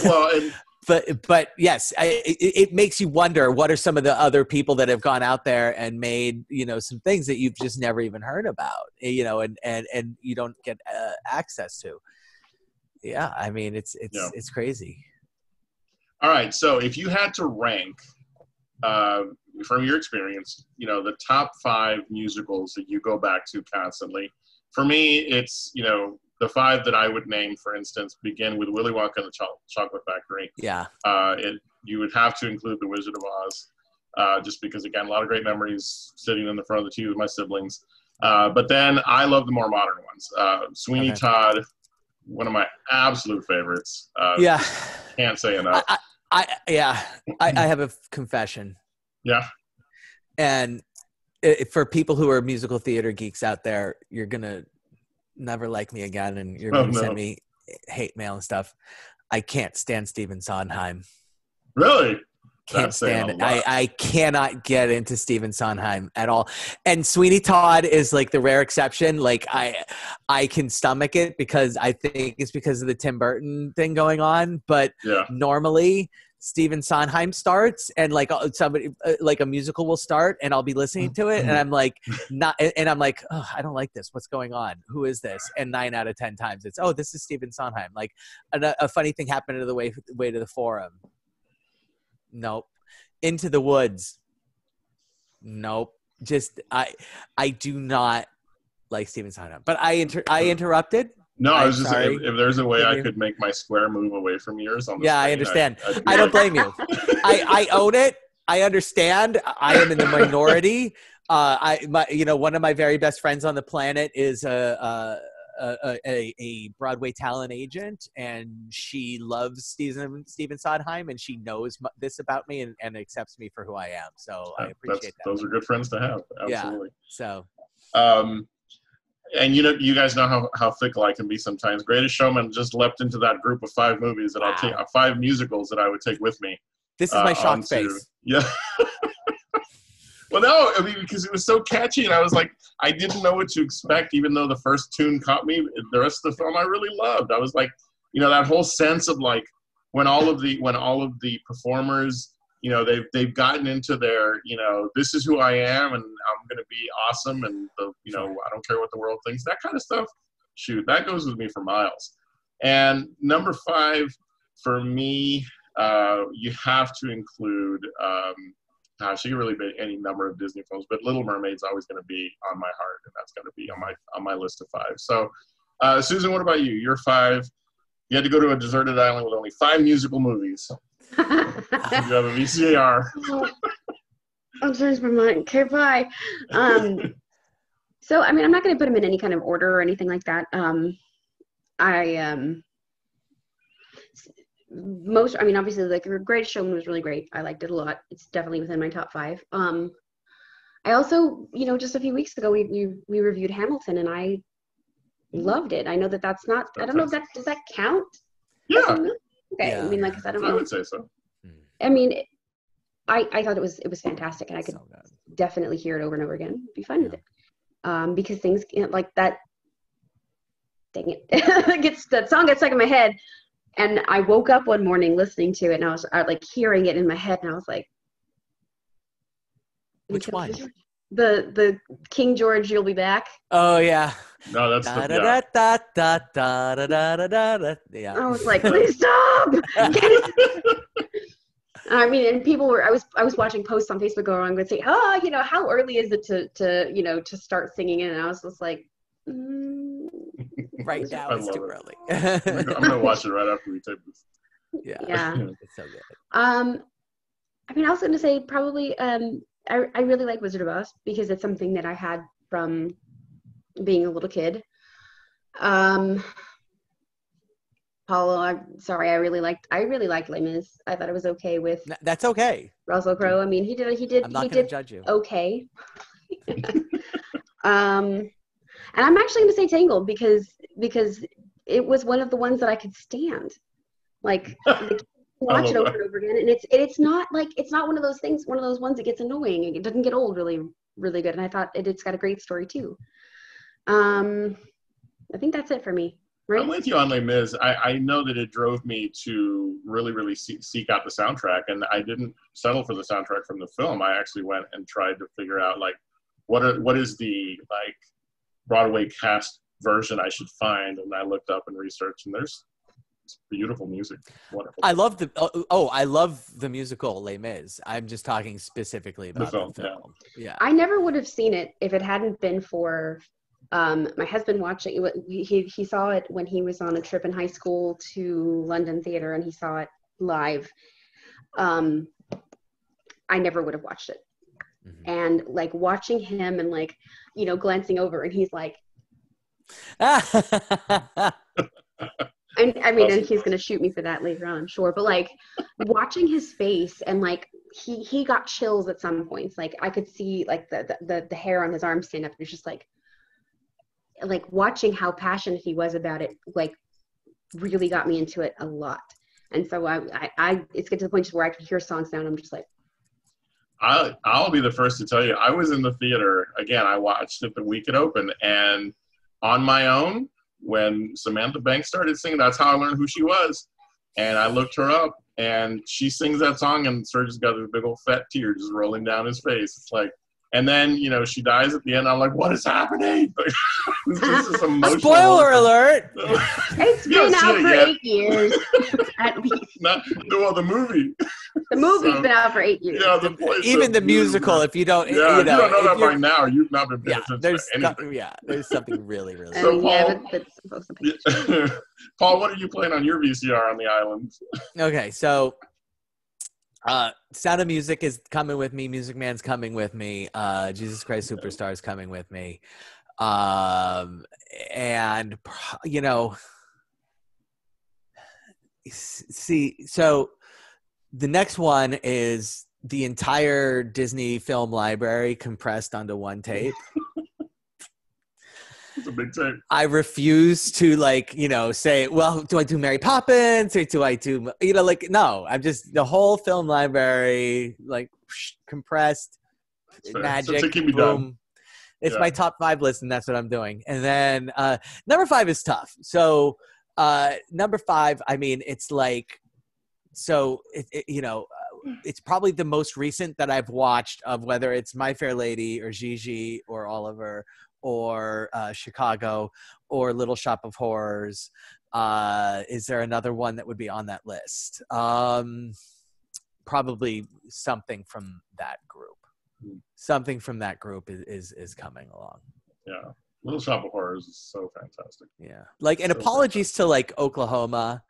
[SPEAKER 1] Well,
[SPEAKER 4] but yes, it makes you wonder, what are some of the other people that have gone out there and made, some things that you've just never even heard about, and you don't get access to. Yeah. I mean, it's crazy.
[SPEAKER 1] All right. So if you had to rank, from your experience, the top 5 musicals that you go back to constantly, for me, it's, the 5 that I would name, for instance, begin with Willy Wonka and the Chocolate Factory.
[SPEAKER 4] Yeah.
[SPEAKER 1] You would have to include The Wizard of Oz, just because, again, a lot of great memories sitting in the front of the TV with my siblings. But then I love the more modern ones. Sweeney Todd, one of my absolute favorites. Can't say enough.
[SPEAKER 4] I have a confession.
[SPEAKER 1] Yeah.
[SPEAKER 4] And for people who are musical theater geeks out there, you're going to never like me again, and you're going to send me hate mail and stuff. I can't stand Stephen Sondheim.
[SPEAKER 1] Really?
[SPEAKER 4] Can't stand it. I cannot get into Stephen Sondheim at all. And Sweeney Todd is like the rare exception. Like I can stomach it because I think it's because of the Tim Burton thing going on. But normally Stephen Sondheim starts, and like somebody like a musical will start, and I'll be listening to it, and I'm like, oh, I don't like this. What's going on? Who is this? And 9 out of 10 times it's, oh, this is Stephen Sondheim. Like a funny thing happened to the way to the Forum. Nope. Into the Woods. Nope. Just I do not like Stephen Sondheim. But I interrupted.
[SPEAKER 1] No, I was just saying, if there's a way I could make my square move away from yours on the screen,
[SPEAKER 4] I understand. I don't blame you. I own it. I understand. I am in the minority. One of my very best friends on the planet is a Broadway talent agent, and she loves Stephen Sondheim, and she knows this about me and accepts me for who I am. So I appreciate that.
[SPEAKER 1] Those are good friends to have. Absolutely.
[SPEAKER 4] Yeah, so.
[SPEAKER 1] And you guys know how fickle I can be sometimes. Greatest Showman just leapt into that group of 5 movies that I'll take, 5 musicals that I would take with me.
[SPEAKER 4] This is my shocked face.
[SPEAKER 1] Yeah. Well, no, I mean, because it was so catchy, and I was like, I didn't know what to expect, even though the first tune caught me. The rest of the film I really loved. I was like, that whole sense of like when all of the performers, they've gotten into their, this is who I am, and I'm gonna be awesome, and I don't care what the world thinks. That kind of stuff, shoot, that goes with me for miles. And number 5 for me, you have to include. Gosh, it could really be any number of Disney films, but Little Mermaid's always going to be on my heart, and that's going to be on my list of 5. So, Susan, what about you? You're 5. You had to go to a deserted island with only 5 musical movies. You have a VCR.
[SPEAKER 2] I'm changed my mind. Okay, bye. So, I mean, I'm not going to put them in any kind of order or anything like that. Obviously, like The Greatest Showman was really great. I liked it a lot. It's definitely within my top 5. I also, just a few weeks ago, we reviewed Hamilton, and I loved it. I know that's not. I don't know if does that count?
[SPEAKER 1] Yeah.
[SPEAKER 2] Okay.
[SPEAKER 4] Yeah.
[SPEAKER 2] I mean, like I said, I don't know.
[SPEAKER 1] I would say so.
[SPEAKER 2] I mean, I thought it was fantastic, and I could definitely hear it over and over again. Be fine with it. Because things like that. Dang it! That song gets stuck in my head. And I woke up one morning listening to it, and I was like hearing it in my head, and I was like,
[SPEAKER 4] "Which one?"
[SPEAKER 2] The King George, "You'll Be Back."
[SPEAKER 4] Oh yeah.
[SPEAKER 1] No, that's
[SPEAKER 2] Yeah. I was like, "Please stop!" I mean, and people were. I was watching posts on Facebook going on, would say, how early is it to start singing it? And I was just like.
[SPEAKER 4] Right now it's too early.
[SPEAKER 1] I'm gonna watch it right after we tape this.
[SPEAKER 2] Yeah.
[SPEAKER 4] It's so good.
[SPEAKER 2] I mean, I was gonna say probably I really like Wizard of Oz because it's something that I had from being a little kid. Paulo, I'm sorry, I really liked Les Mis. I thought it was okay with.
[SPEAKER 4] That's okay.
[SPEAKER 2] Russell Crowe. I mean, he did.
[SPEAKER 4] I'm not gonna judge you.
[SPEAKER 2] Okay. And I'm actually going to say Tangled because it was one of the ones that I could stand. Like watch it over and over again, and it's not one of those things, one of those ones that gets annoying. It doesn't get old really, really good. And I thought it's got a great story too. I think that's it for me. Right?
[SPEAKER 1] I'm with you on Les Mis. I know that it drove me to really, really seek out the soundtrack, and I didn't settle for the soundtrack from the film. I actually went and tried to figure out like what is the like Broadway cast version I should find, and I looked up and researched, and there's beautiful music. Wonderful.
[SPEAKER 4] I love the musical Les Mis. I'm just talking specifically about the film. Yeah.
[SPEAKER 2] I never would have seen it if it hadn't been for my husband watching it. He saw it when he was on a trip in high school to London Theatre, and he saw it live. I never would have watched it. Mm-hmm. And like watching him and like, glancing over, and he's like, and I mean, and he's going to shoot me for that later on, I'm sure. But like watching his face, and like he got chills at some points. Like I could see like the hair on his arm stand up. It was just like watching how passionate he was about it, like really got me into it a lot. And so I it's get to the point where I can hear songs now, and I'm just like,
[SPEAKER 1] I'll be the first to tell you, I was in the theater. Again, I watched it the week it opened, and on my own, when Samantha Banks started singing, that's how I learned who she was. And I looked her up, and she sings that song, and Serge's got a big old fat tear just rolling down his face. It's like, and then, she dies at the end. I'm like, what is happening? It's just this emotional.
[SPEAKER 4] Spoiler alert!
[SPEAKER 2] It's been out for 8 years, at least.
[SPEAKER 1] The movie.
[SPEAKER 2] The movie's been out for 8 years.
[SPEAKER 1] Yeah,
[SPEAKER 4] even the musical, if you don't,
[SPEAKER 1] if you don't know that by now, you've not been paying attention to anything.
[SPEAKER 4] There's something really, really.
[SPEAKER 1] So Paul, what are you playing on your VCR on the island?
[SPEAKER 4] Okay, so Sound of Music is coming with me. Music Man's coming with me. Jesus Christ Superstar is coming with me. And see, so the next one is the entire Disney film library compressed onto one tape.
[SPEAKER 1] It's a big tape.
[SPEAKER 4] I refuse to say, well, do I do Mary Poppins or do I do, no, I'm just the whole film library, compressed, magic,
[SPEAKER 1] so boom.
[SPEAKER 4] Done. It's my top 5 list, and that's what I'm doing. And then number 5 is tough. So number 5, I mean, it's it's probably the most recent that I've watched of whether it's My Fair Lady or Gigi or Oliver or Chicago or Little Shop of Horrors. Is there another one that would be on that list? Probably something from that group. Something from that group is coming along.
[SPEAKER 1] Yeah. Little Shop of Horrors is so fantastic.
[SPEAKER 4] Yeah. And apologies to Oklahoma.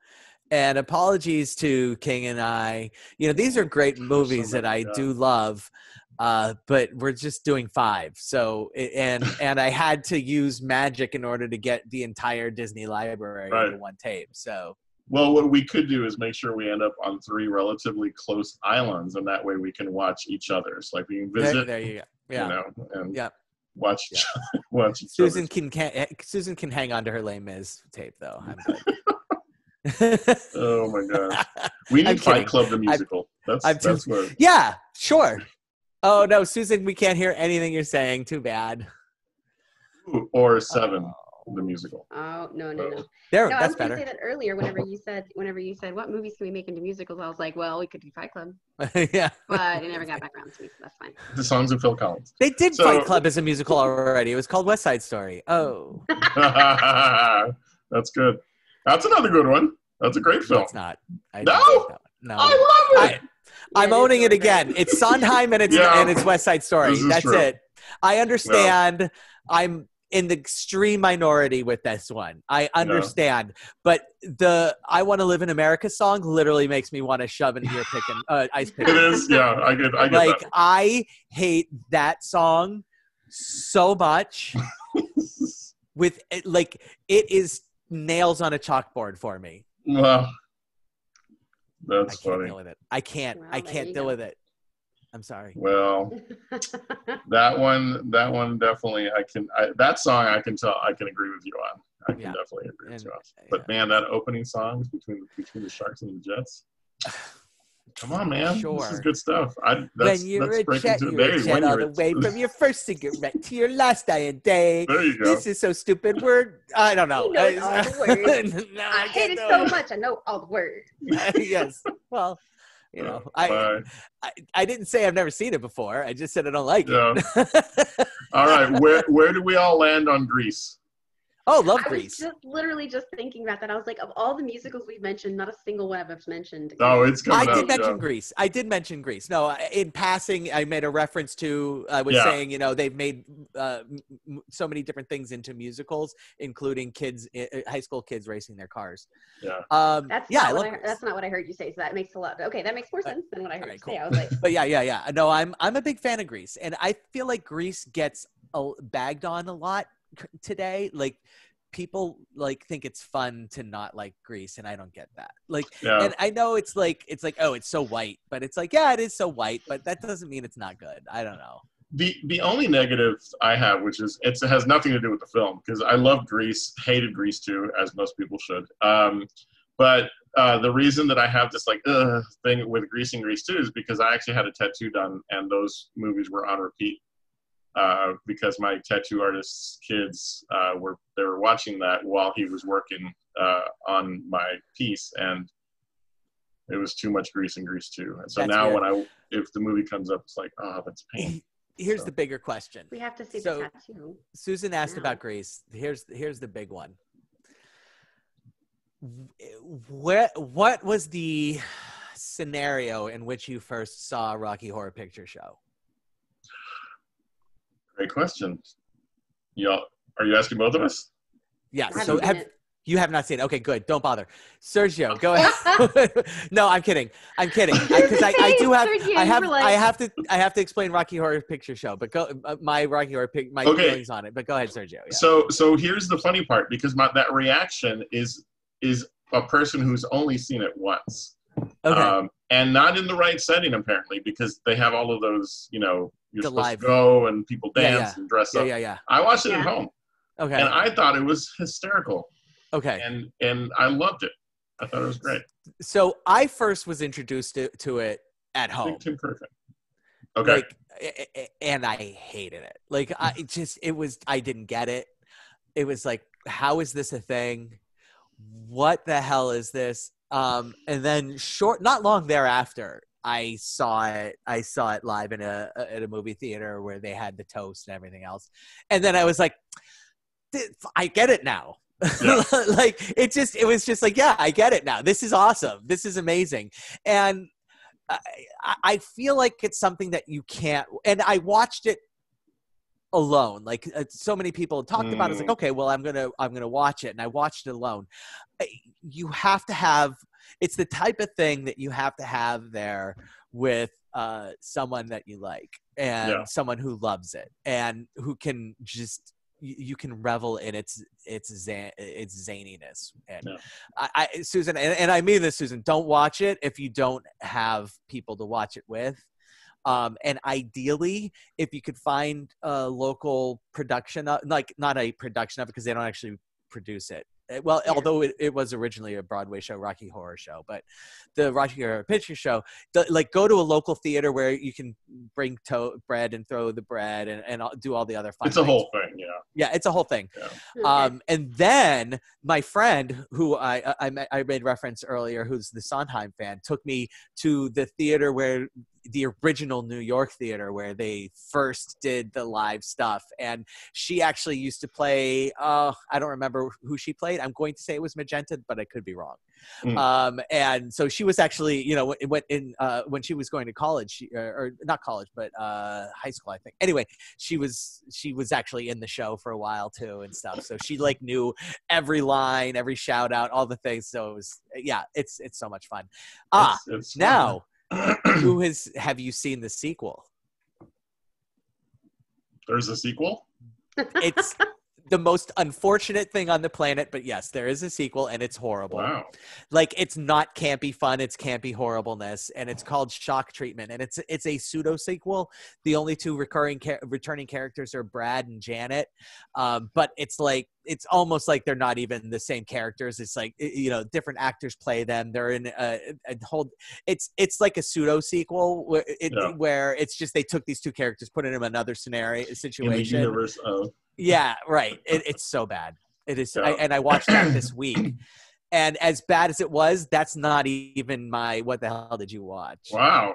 [SPEAKER 4] And apologies to King and I. These are great movies that I do love, but we're just doing 5. So, and I had to use magic in order to get the entire Disney library into one tape. So,
[SPEAKER 1] well, what we could do is make sure we end up on 3 relatively close islands, and that way we can watch each other's. We can visit.
[SPEAKER 4] There you go. Yeah.
[SPEAKER 1] And
[SPEAKER 4] watch.
[SPEAKER 1] Watch each
[SPEAKER 4] Susan can hang on to her Les Mis tape though. I'm good.
[SPEAKER 1] Oh my gosh. We need Fight Club the musical. That's what.
[SPEAKER 4] Yeah, sure. Oh no, Susan, we can't hear anything you're saying. Too bad.
[SPEAKER 1] Or 7 the musical.
[SPEAKER 2] Oh no.
[SPEAKER 4] That's
[SPEAKER 2] I was
[SPEAKER 4] better.
[SPEAKER 2] Gonna say that earlier whenever you said what movies can we make into musicals, I was like, well, we could do Fight Club.
[SPEAKER 4] Yeah.
[SPEAKER 2] But it never got back around to me, so that's fine.
[SPEAKER 1] The songs of Phil Collins.
[SPEAKER 4] They did Fight Club as a musical already. It was called West Side Story. Oh.
[SPEAKER 1] That's good. That's another good one. That's a great film.
[SPEAKER 4] It's not.
[SPEAKER 1] No, I love it.
[SPEAKER 4] I'm owning it again. It's Sondheim and it's West Side Story. That's true. It. I understand. No. I'm in the extreme minority with this one. I understand, but the "I Want to Live in America" song literally makes me want to shove an ear pick and ice pick.
[SPEAKER 1] It is, yeah. I get that.
[SPEAKER 4] I hate that song so much. With it is nails on a chalkboard for me.
[SPEAKER 1] Well, that's funny.
[SPEAKER 4] Deal with it. I can't deal with it. I'm sorry.
[SPEAKER 1] Well, that one definitely that song I can agree with you on. I can definitely agree with you on. But man, that opening song between the Sharks and the Jets. Come on, man.
[SPEAKER 4] Sure.
[SPEAKER 1] This is good stuff.
[SPEAKER 4] When you're a jet all the way from your first cigarette to your last dying day.
[SPEAKER 1] There you go.
[SPEAKER 4] This is so stupid. I don't know.
[SPEAKER 2] He knows all the words. No, I hate it so much. I know all the words.
[SPEAKER 4] Yes. Well, I didn't say I've never seen it before. I just said I don't like it.
[SPEAKER 1] All right. Where do we all land on Grease?
[SPEAKER 4] Oh, love Grease.
[SPEAKER 2] I was literally just thinking about that. I was like, of all the musicals we've mentioned, not a single one I've mentioned.
[SPEAKER 1] Oh, it's coming
[SPEAKER 4] I did mention Grease. No, in passing, I made a reference to, I was saying, they've made so many different things into musicals, including high school kids racing their cars.
[SPEAKER 1] Yeah.
[SPEAKER 2] That's not what I heard you say. So that makes a lot. Okay, that makes more sense than what I heard you say. I was like,
[SPEAKER 4] but yeah. No, I'm a big fan of Grease, and I feel like Grease gets bagged on a lot today. People think it's fun to not like Grease, and I don't get that. And I know it's like oh, it's so white, but it's it is so white, but that doesn't mean it's not good. I don't know.
[SPEAKER 1] The only negative I have, which is it has nothing to do with the film, because I love Grease, hated Grease too, as most people should. But the reason that I have this thing with Grease and Grease 2 is because I actually had a tattoo done, and those movies were on repeat. Because my tattoo artist's kids were watching that while he was working on my piece, and it was too much Grease and Grease 2. And so now if the movie comes up, it's that's pain.
[SPEAKER 4] Here's the bigger question.
[SPEAKER 2] We have to see the tattoo.
[SPEAKER 4] Susan asked about Grease. Here's the big one. What was the scenario in which you first saw Rocky Horror Picture Show?
[SPEAKER 1] Great question. Are you asking both of us?
[SPEAKER 4] Yes. So you have not seen it. Okay, good. Don't bother. Sergio, go ahead. No, I'm kidding. Because I have to explain Rocky Horror Picture Show, but my Rocky Horror feelings on it. But go ahead, Sergio. Yeah.
[SPEAKER 1] So here's the funny part, because that reaction is a person who's only seen it once.
[SPEAKER 4] Okay.
[SPEAKER 1] And not in the right setting, apparently, because they have all of those, you're supposed
[SPEAKER 4] live
[SPEAKER 1] to go and people dance and dress up.
[SPEAKER 4] Yeah.
[SPEAKER 1] I watched it at home. And
[SPEAKER 4] Okay.
[SPEAKER 1] I thought it was hysterical.
[SPEAKER 4] Okay.
[SPEAKER 1] And I loved it. I thought it was great.
[SPEAKER 4] So I first was introduced to it at home.
[SPEAKER 1] Big Tim Curtin. Okay.
[SPEAKER 4] Like, and I hated it. Like, I didn't get it. It was like, how is this a thing? What the hell is this? And then not long thereafter, I saw it live in at a movie theater where they had the toast and everything else. And then I was like, I get it now. Yeah. Like, it was just like, yeah, I get it now. This is awesome. This is amazing. And I feel like it's something that you can't, and I watched it alone. Like, so many people talked about it. It's like, okay, well, I'm gonna watch it, and I watched it alone. You have to have, it's the type of thing that you have to have there with someone that you like, and someone who loves it, and who can just, you can revel in its zaniness. And I Susan, and I mean this, Susan, don't watch it if you don't have people to watch it with. And ideally, if you could find a local production, like not a production of it, because they don't actually produce it. Well, although it was originally a Broadway show, Rocky Horror Show, but the Rocky Horror Picture Show, like, go to a local theater where you can bring bread and throw the bread and do all the other fun things.
[SPEAKER 1] It's a whole thing, yeah.
[SPEAKER 4] Yeah, it's a whole thing. Yeah. And then my friend, who I made reference earlier, who's the Sondheim fan, took me to the theater where the original New York theater where they first did the live stuff. And she actually used to play, I don't remember who she played. I'm going to say it was Magenta, but I could be wrong. And so she was actually, when she was going to college, or not college, but high school, I think. Anyway, she was actually in the show for a while too and stuff. So she like knew every line, every shout out, all the things. So it was, it's so much fun. It's now, have you seen the sequel?
[SPEAKER 1] There's a sequel?
[SPEAKER 4] It's the most unfortunate thing on the planet, but yes, there is a sequel, and it's horrible.
[SPEAKER 1] Wow.
[SPEAKER 4] Like, it's not campy fun, it's campy horribleness, and it's called Shock Treatment, and it's a pseudo sequel. The only two returning characters are Brad and Janet, but it's like, it's almost like they're not even the same characters. It's like, different actors play them. They're in a whole. It's like a pseudo sequel where it's just they took these two characters, put them in another situation.
[SPEAKER 1] In the universe of.
[SPEAKER 4] Yeah, right. It's so bad. It is, and I watched that this week. And as bad as it was, that's not even my. What the hell did you watch?
[SPEAKER 1] Wow.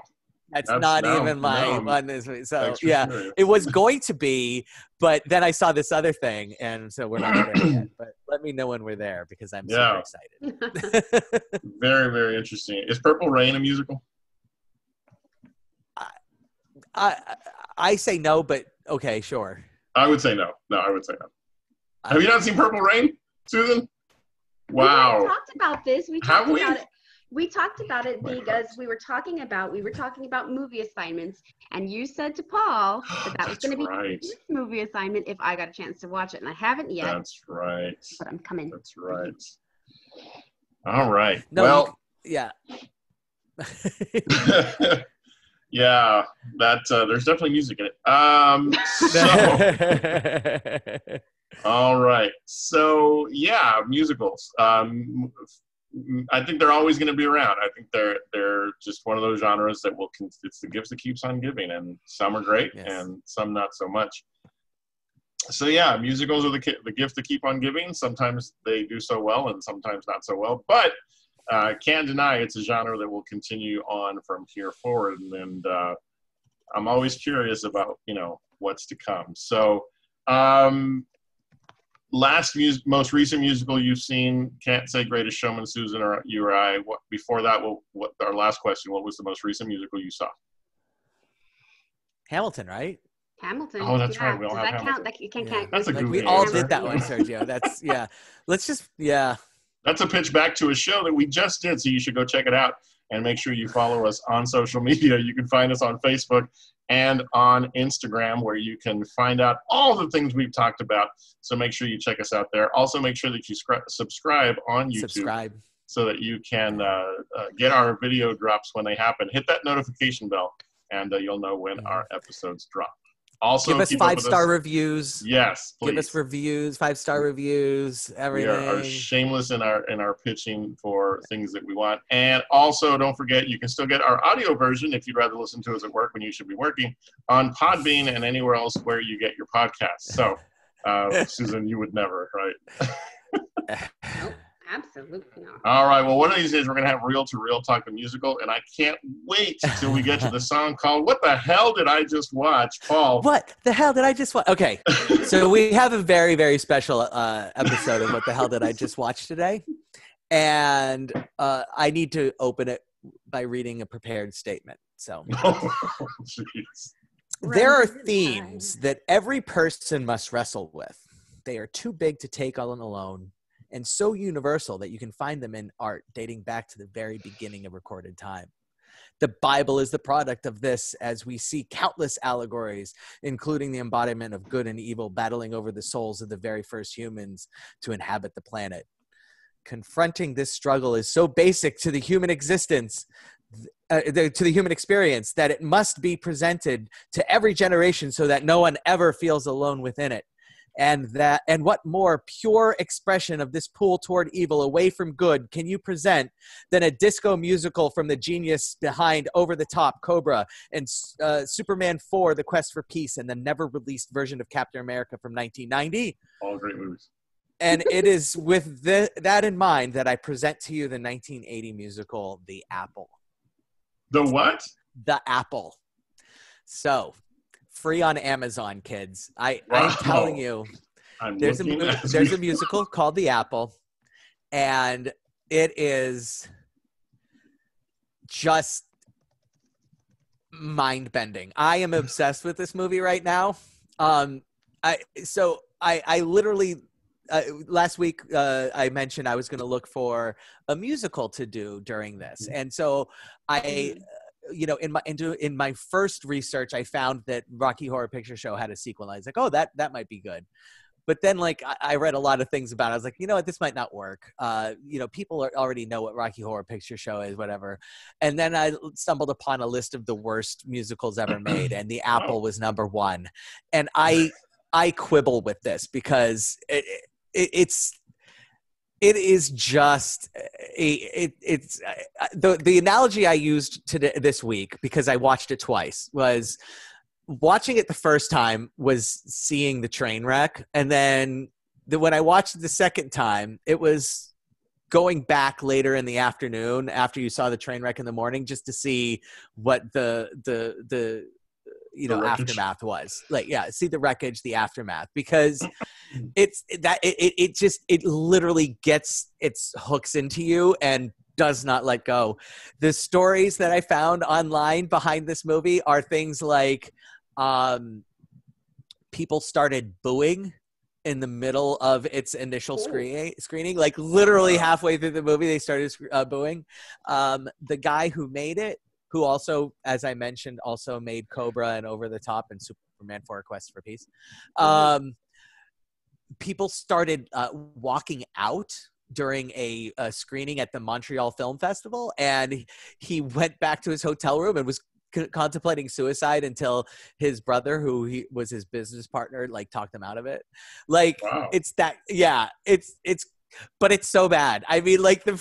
[SPEAKER 4] That's not even my one this week. So it was going to be, but then I saw this other thing, and so we're not there yet. But let me know when we're there, because I'm super excited.
[SPEAKER 1] Very, very interesting. Is Purple Rain a musical?
[SPEAKER 4] I say no, but okay, sure.
[SPEAKER 1] I would say no. No, I would say no. Have you not seen Purple Rain, Susan? Wow.
[SPEAKER 2] We talked about this. We talked about it because we were talking about movie assignments, and you said to Paul that was going to be his movie assignment if I got a chance to watch it, and I haven't yet.
[SPEAKER 1] That's right.
[SPEAKER 2] But I'm coming.
[SPEAKER 1] That's right. All right.
[SPEAKER 4] No,
[SPEAKER 1] well,
[SPEAKER 4] yeah.
[SPEAKER 1] Yeah, there's definitely music in it. All right. So yeah, musicals. I think they're always going to be around. I think they're just one of those genres that it's the gift that keeps on giving, and some are great and some not so much. So yeah, musicals are the gift to keep on giving. Sometimes they do so well and sometimes not so well, but can't deny it's a genre that will continue on from here forward. And I'm always curious about, what's to come. So most recent musical you've seen, can't say Greatest Showman, Susan, or you or I. Before that, what our last question, what was the most recent musical you saw?
[SPEAKER 4] Hamilton, right?
[SPEAKER 2] Hamilton.
[SPEAKER 1] Oh, that's right. We all have Hamilton. That's a good
[SPEAKER 4] We all did that one, Sergio. That's,
[SPEAKER 1] That's a pitch back to a show that we just did, so you should go check it out and make sure you follow us on social media. You can find us on Facebook and on Instagram, where you can find out all the things we've talked about. So make sure you check us out there. Also, make sure that you subscribe on YouTube so that you can get our video drops when they happen. Hit that notification bell, and you'll know when our episodes drop. Also,
[SPEAKER 4] give us
[SPEAKER 1] keep up with
[SPEAKER 4] 5-star
[SPEAKER 1] us.
[SPEAKER 4] reviews.
[SPEAKER 1] Yes, please.
[SPEAKER 4] Give us reviews, 5-star reviews, everything.
[SPEAKER 1] We are shameless in our pitching for things that we want. And also, don't forget, you can still get our audio version if you'd rather listen to us at work when you should be working on Podbean and anywhere else where you get your podcasts. So, Susan, you would never, right?
[SPEAKER 2] Nope, absolutely not.
[SPEAKER 1] All right. Well, one of these days we're going to have Reel to Reel Talk a musical, and I can't wait till we get to the song called "What the Hell Did I Just Watch?" Paul.
[SPEAKER 4] What the hell did I just watch? Okay, so we have a very, very special episode of "What the Hell Did I Just Watch" today, and I need to open it by reading a prepared statement. So,
[SPEAKER 1] Jeez.
[SPEAKER 4] there are themes that every person must wrestle with. They are too big to take on alone, and so universal that you can find them in art dating back to the very beginning of recorded time. The Bible is the product of this, as we see countless allegories, including the embodiment of good and evil battling over the souls of the very first humans to inhabit the planet. Confronting this struggle is so basic to the human existence, to the human experience, that it must be presented to every generation so that no one ever feels alone within it. And what more pure expression of this pull toward evil away from good can you present than a disco musical from the genius behind Over the Top, Cobra, and Superman 4, The Quest for Peace, and the never-released version of Captain America from 1990?
[SPEAKER 1] All great movies.
[SPEAKER 4] And it is with that in mind that I present to you the 1980 musical, The Apple.
[SPEAKER 1] The what?
[SPEAKER 4] The Apple. So, free on Amazon, kids.
[SPEAKER 1] Wow.
[SPEAKER 4] I'm telling you, there's a musical called The Apple, and it is just mind-bending. I am obsessed with this movie right now. I literally last week I mentioned I was going to look for a musical to do during this, and so in my first research, I found that Rocky Horror Picture Show had a sequel. And I was like, oh, that might be good. But then, I read a lot of things about it. I was like, you know what, this might not work. People already know what Rocky Horror Picture Show is, whatever. And then I stumbled upon a list of the worst musicals ever made, and The Apple was number one. And I quibble with this because it is just the analogy I used this week, because I watched it twice, was watching it the first time was seeing the train wreck, and then when I watched it the second time, it was going back later in the afternoon after you saw the train wreck in the morning, just to see what the aftermath was. See the wreckage, the aftermath, because it literally gets its hooks into you and does not let go. The stories that I found online behind this movie are things like people started booing in the middle of its initial screening, like literally halfway through the movie they started booing. The guy who made it, who also, as I mentioned, also made Cobra and Over the Top and Superman 4, Quest for Peace. People started walking out during a screening at the Montreal Film Festival, and he went back to his hotel room and was contemplating suicide until his brother, who he was his business partner, talked him out of it. Wow. It's that, yeah, it's but it's so bad. I mean, the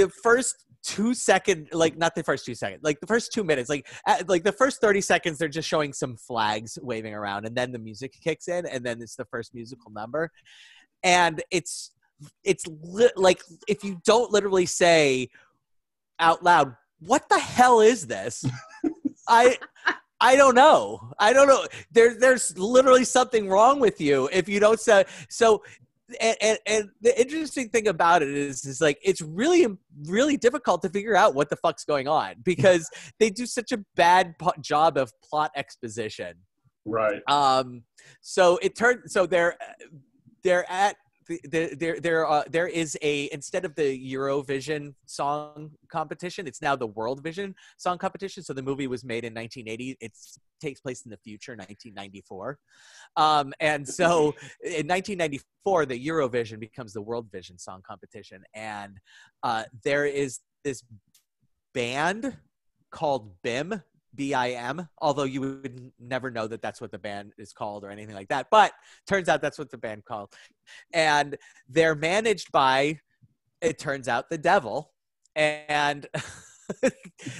[SPEAKER 4] first 2 seconds, not the first 2 seconds, the first 2 minutes, the first 30 seconds, they're just showing some flags waving around, and then the music kicks in, and then it's the first musical number. And it's if you don't literally say out loud, what the hell is this? I don't know. There's literally something wrong with you if you don't say so. And the interesting thing about it is it's really, really difficult to figure out what the fuck's going on, because they do such a bad job of plot exposition.
[SPEAKER 1] Right.
[SPEAKER 4] So there is a, instead of the Eurovision song competition, it's now the World Vision song competition. So the movie was made in 1980. It takes place in the future, 1994. And so in 1994, the Eurovision becomes the World Vision song competition. And there is this band called BIM, BIM, although you would never know that that's what the band is called or anything like that. But turns out that's what the band called. And they're managed by, it turns out, the devil. And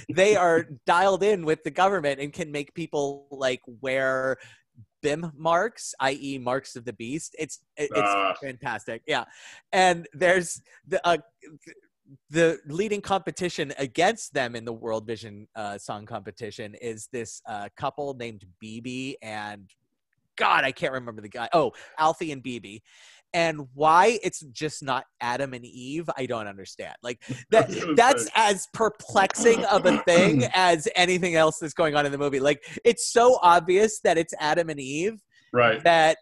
[SPEAKER 4] they are dialed in with the government and can make people like wear BIM marks, i.e. marks of the beast. It's fantastic. Yeah. And there's the leading competition against them in the World Vision song competition is this couple named BB and God, I can't remember the guy. Oh, Alfie and BB. And why it's just not Adam and Eve, I don't understand. Like that's as perplexing of a thing as anything else that's going on in the movie. Like it's so obvious that it's Adam and Eve,
[SPEAKER 1] right?
[SPEAKER 4] That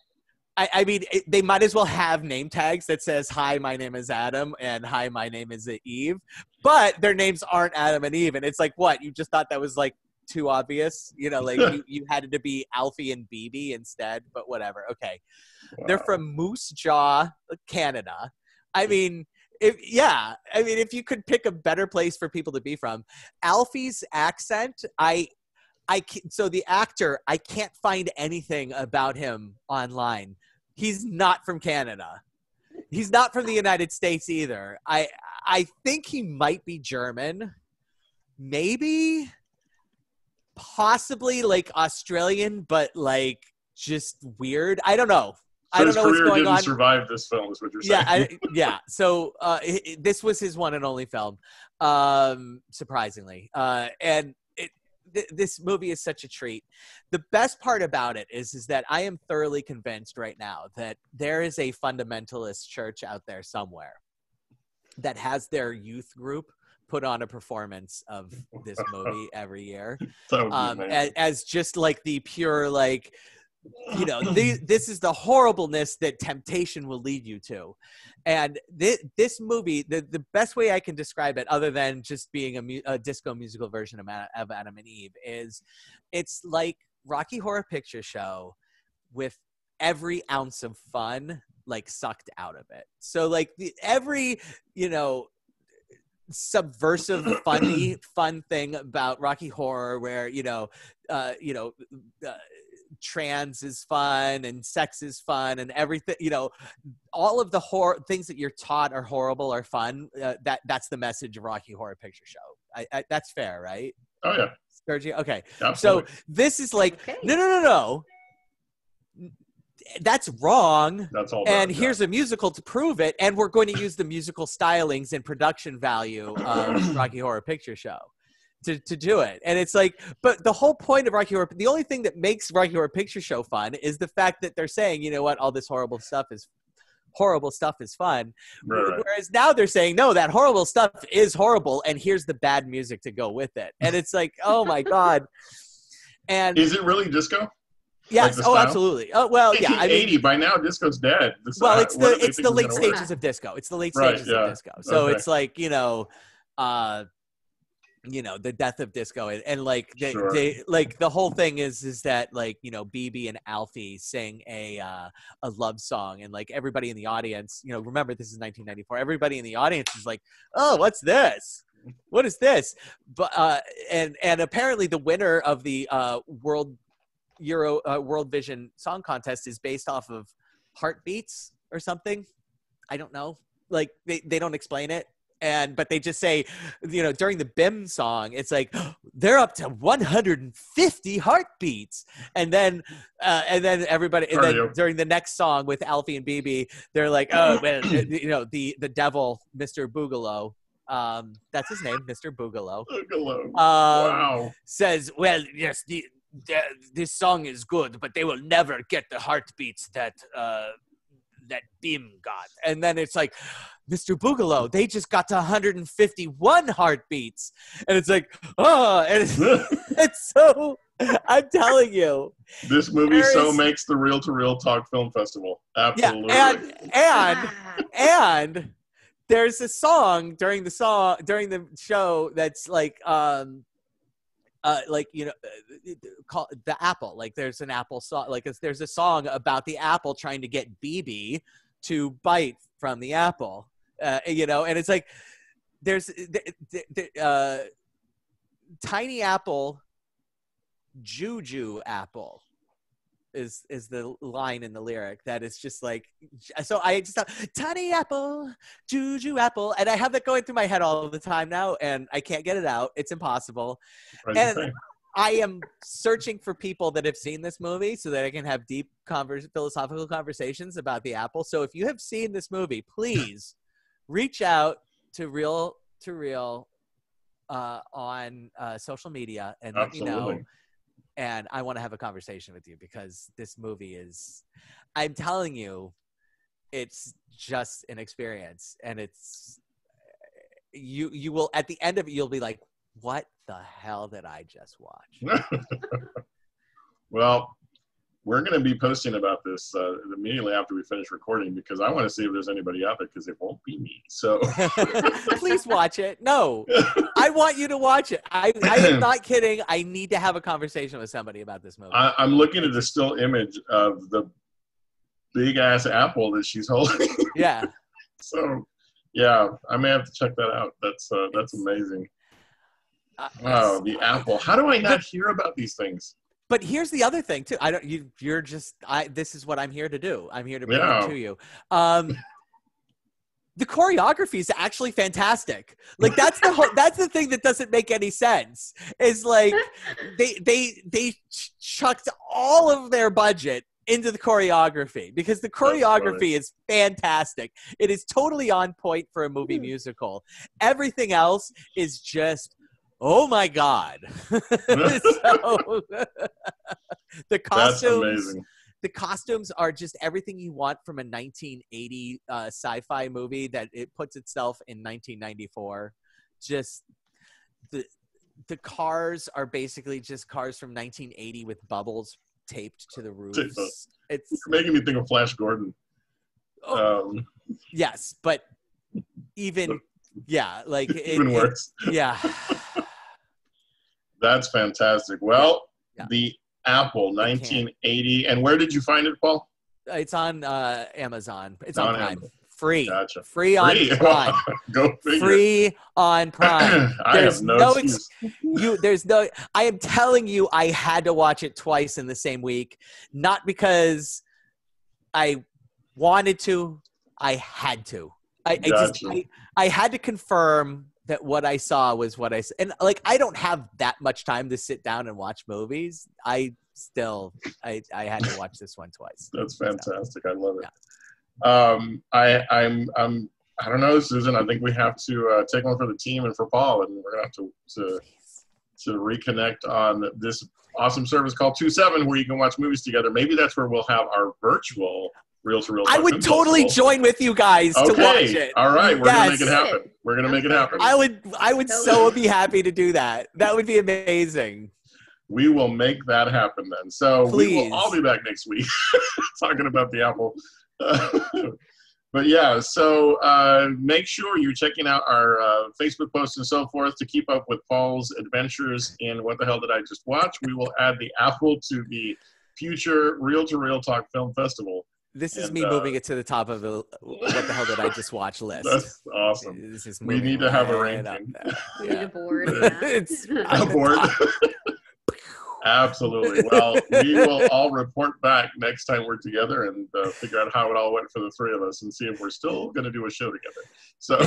[SPEAKER 4] I mean, they might as well have name tags that says, "Hi, my name is Adam," and "Hi, my name is Eve," but their names aren't Adam and Eve. And it's like, what? You just thought that was like too obvious? You know, like you had it to be Alfie and BB instead, but whatever. Okay. Wow. They're from Moose Jaw, Canada. I mean, if you could pick a better place for people to be from. Alfie's accent, so the actor, I can't find anything about him online. He's not from Canada. He's not from the United States either. I think he might be German. Maybe. Possibly like Australian, but like just weird. I don't know.
[SPEAKER 1] So
[SPEAKER 4] I don't know what's going on.
[SPEAKER 1] Survive this film is what you're saying.
[SPEAKER 4] Yeah. So this was his one and only film, surprisingly. And this movie is such a treat. The best part about it is that I am thoroughly convinced right now that there is a fundamentalist church out there somewhere that has their youth group put on a performance of this movie every year, as just like the pure, like, you know, this is the horribleness that temptation will lead you to. And this movie, the best way I can describe it, other than just being a disco musical version of Adam and Eve, is it's like Rocky Horror Picture Show with every ounce of fun like sucked out of it. So like every, you know, subversive fun thing about Rocky Horror, where trans is fun and sex is fun and everything, you know, all of the horror things that you're taught are horrible are fun. That's the message of Rocky Horror Picture Show. That's fair, right?
[SPEAKER 1] Oh yeah,
[SPEAKER 4] Sergio. Okay,
[SPEAKER 1] absolutely.
[SPEAKER 4] So this is like no. That's wrong.
[SPEAKER 1] That's all.
[SPEAKER 4] And here's a musical to prove it. And we're going to use the musical stylings and production value of Rocky Horror Picture Show to do it. And it's like, but the whole point of Rocky Horror, the only thing that makes Rocky Horror Picture Show fun is the fact that they're saying, you know what, all this horrible stuff is fun. Right. Whereas now they're saying, no, that horrible stuff is horrible. And here's the bad music to go with it. And it's like, oh my God. And
[SPEAKER 1] is it really disco?
[SPEAKER 4] Yes.
[SPEAKER 1] Like
[SPEAKER 4] absolutely. Oh, well, yeah.
[SPEAKER 1] 1980. By now, disco's dead.
[SPEAKER 4] Well, it's the late stages of disco. It's the late stages of disco. So it's like, you know, the death of disco, and like they like the whole thing is that, like, you know, BB and Alfie sing a love song, and like everybody in the audience, you know, remember this is 1994. Everybody in the audience is like, oh, what's this? What is this? But and apparently the winner of the World Vision Song Contest is based off of heartbeats or something. I don't know. Like they don't explain it. But they just say, you know, during the BIM song, it's like they're up to 150 heartbeats, and then everybody, and then during the next song with Alfie and BB, they're like, oh, well, you know, the devil, Mr. Boogaloo, that's his name, Mr. Boogaloo.
[SPEAKER 1] Wow.
[SPEAKER 4] Says, well, yes, this song is good, but they will never get the heartbeats that BIM got. And then it's like, Mr. Boogaloo, they just got to 151 heartbeats. And it's like, oh, and it's so, I'm telling you.
[SPEAKER 1] This movie makes the Reel to Reel Talk Film Festival. Absolutely.
[SPEAKER 4] Yeah, and there's a song during the show that's like, you know, call the apple. Like there's an apple song. Like there's a song about the apple trying to get BB to bite from the apple. You know, and it's like there's Tiny Apple Juju apple is the line in the lyric that is just like, so I just thought, tiny apple, Juju apple, and I have that going through my head all the time now, and I can't get it out. It's impossible. And I am searching for people that have seen this movie so that I can have deep philosophical conversations about the apple. So if you have seen this movie, please reach out to Real to Real on social media and let me know. And I want to have a conversation with you because this movie is, I'm telling you, it's just an experience. And it's, you will, at the end of it, you'll be like, what the hell did I just watch?
[SPEAKER 1] Well, we're going to be posting about this immediately after we finish recording because I want to see if there's anybody out there because it won't be me. So
[SPEAKER 4] please watch it. No, I want you to watch it. I am not kidding. I need to have a conversation with somebody about this movie.
[SPEAKER 1] I'm looking at the still image of the big ass apple that she's holding.
[SPEAKER 4] Yeah.
[SPEAKER 1] So yeah, I may have to check that out. That's amazing. Wow, the apple. How do I not hear about these things?
[SPEAKER 4] But here's the other thing too. This is what I'm here to do. I'm here to bring it to you. The choreography is actually fantastic. Like that's the thing that doesn't make any sense. Is like they chucked all of their budget into the choreography because the choreography is fantastic. It is totally on point for a movie musical. Everything else is just, oh my God. So, the costumes are just everything you want from a 1980 sci-fi movie that it puts itself in 1994. Just the cars are basically just cars from 1980 with bubbles taped to the roofs. It's
[SPEAKER 1] making me think of Flash Gordon.
[SPEAKER 4] Yes, but even
[SPEAKER 1] even worse.
[SPEAKER 4] Yeah.
[SPEAKER 1] That's fantastic. Well, The Apple, 1980. And where did you find it, Paul?
[SPEAKER 4] It's on Amazon. It's on Prime.
[SPEAKER 1] Amazon.
[SPEAKER 4] Free.
[SPEAKER 1] Gotcha.
[SPEAKER 4] Free on Prime.
[SPEAKER 1] Go figure.
[SPEAKER 4] Free on Prime.
[SPEAKER 1] There's no excuse.
[SPEAKER 4] I am telling you, I had to watch it twice in the same week. Not because I wanted to. I had to. I had to confirm that what I saw was what I saw. And like, I don't have that much time to sit down and watch movies. I had to watch this one twice.
[SPEAKER 1] That's fantastic. I love it. Yeah. I don't know, Susan, I think we have to take one for the team and for Paul, and we're going to have to reconnect on this awesome service called 27 where you can watch movies together. Maybe that's where we'll have our virtual Real to Real.
[SPEAKER 4] I would totally join with you guys to watch it.
[SPEAKER 1] All right, we're gonna make it happen. We're gonna make it happen.
[SPEAKER 4] I would so be happy to do that. That would be amazing.
[SPEAKER 1] We will make that happen then. So
[SPEAKER 4] please.
[SPEAKER 1] We will all be back next week talking about the Apple. But yeah, so make sure you're checking out our Facebook posts and so forth to keep up with Paul's adventures in What the Hell Did I Just Watch. We will add the Apple to the future Real to Real Talk Film Festival.
[SPEAKER 4] This is me moving it to the top of the What the Hell Did I Just Watch list.
[SPEAKER 1] That's awesome. We need to have a ranking.
[SPEAKER 2] We need a board.
[SPEAKER 4] It's
[SPEAKER 1] a board. Absolutely. Well, we will all report back next time we're together and figure out how it all went for the three of us and see if we're still going to do a show together. So,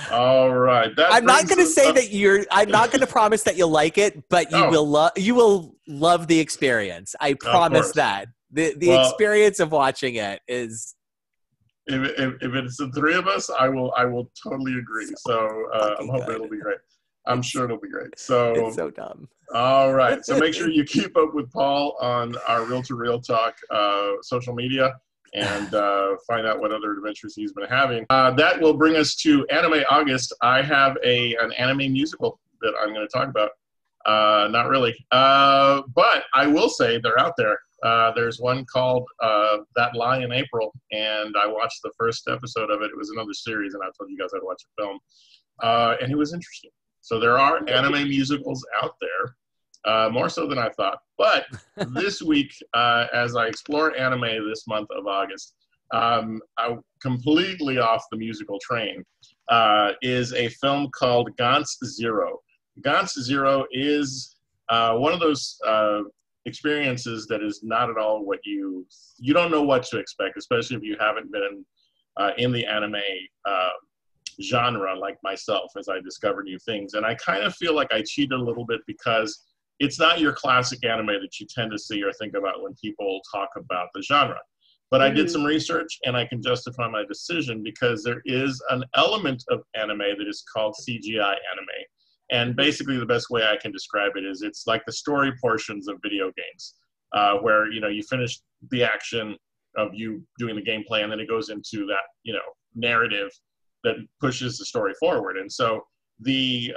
[SPEAKER 1] all right.
[SPEAKER 4] I'm not going to say that I'm not going to promise that you'll like it, but you will love the experience. I promise that. The experience of watching it is.
[SPEAKER 1] If it's the three of us, I will totally agree. So I'm hoping it'll be great. I'm sure it'll be great. So
[SPEAKER 4] it's so dumb.
[SPEAKER 1] All right. So make sure you keep up with Paul on our Real to Real Talk social media and find out what other adventures he's been having. That will bring us to Anime August. I have an anime musical that I'm going to talk about. Not really. But I will say they're out there. There's one called That Lie in April, and I watched the first episode of it. It was another series, and I told you guys I'd watch a film. And it was interesting. So there are anime musicals out there, more so than I thought. But this week, as I explore anime this month of August, I'm completely off the musical train, is a film called Gantz Zero. Gone to Zero is one of those experiences that is not at all what you don't know what to expect, especially if you haven't been in the anime genre like myself, as I discover new things. And I kind of feel like I cheated a little bit because it's not your classic anime that you tend to see or think about when people talk about the genre. But I did some research and I can justify my decision because there is an element of anime that is called CGI anime. And basically the best way I can describe it is it's like the story portions of video games where, you finish the action of you doing the gameplay and then it goes into that, narrative that pushes the story forward. And so the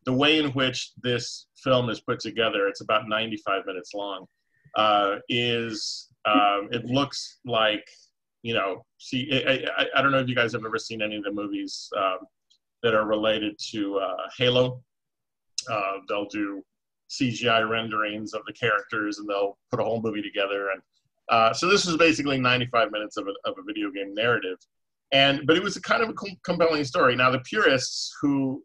[SPEAKER 1] way in which this film is put together, it's about 95 minutes long, it looks like, I don't know if you guys have ever seen any of the movies that are related to Halo. They'll do CGI renderings of the characters and they'll put a whole movie together. And so this is basically 95 minutes of a video game narrative. But it was a kind of a compelling story. Now, the purists who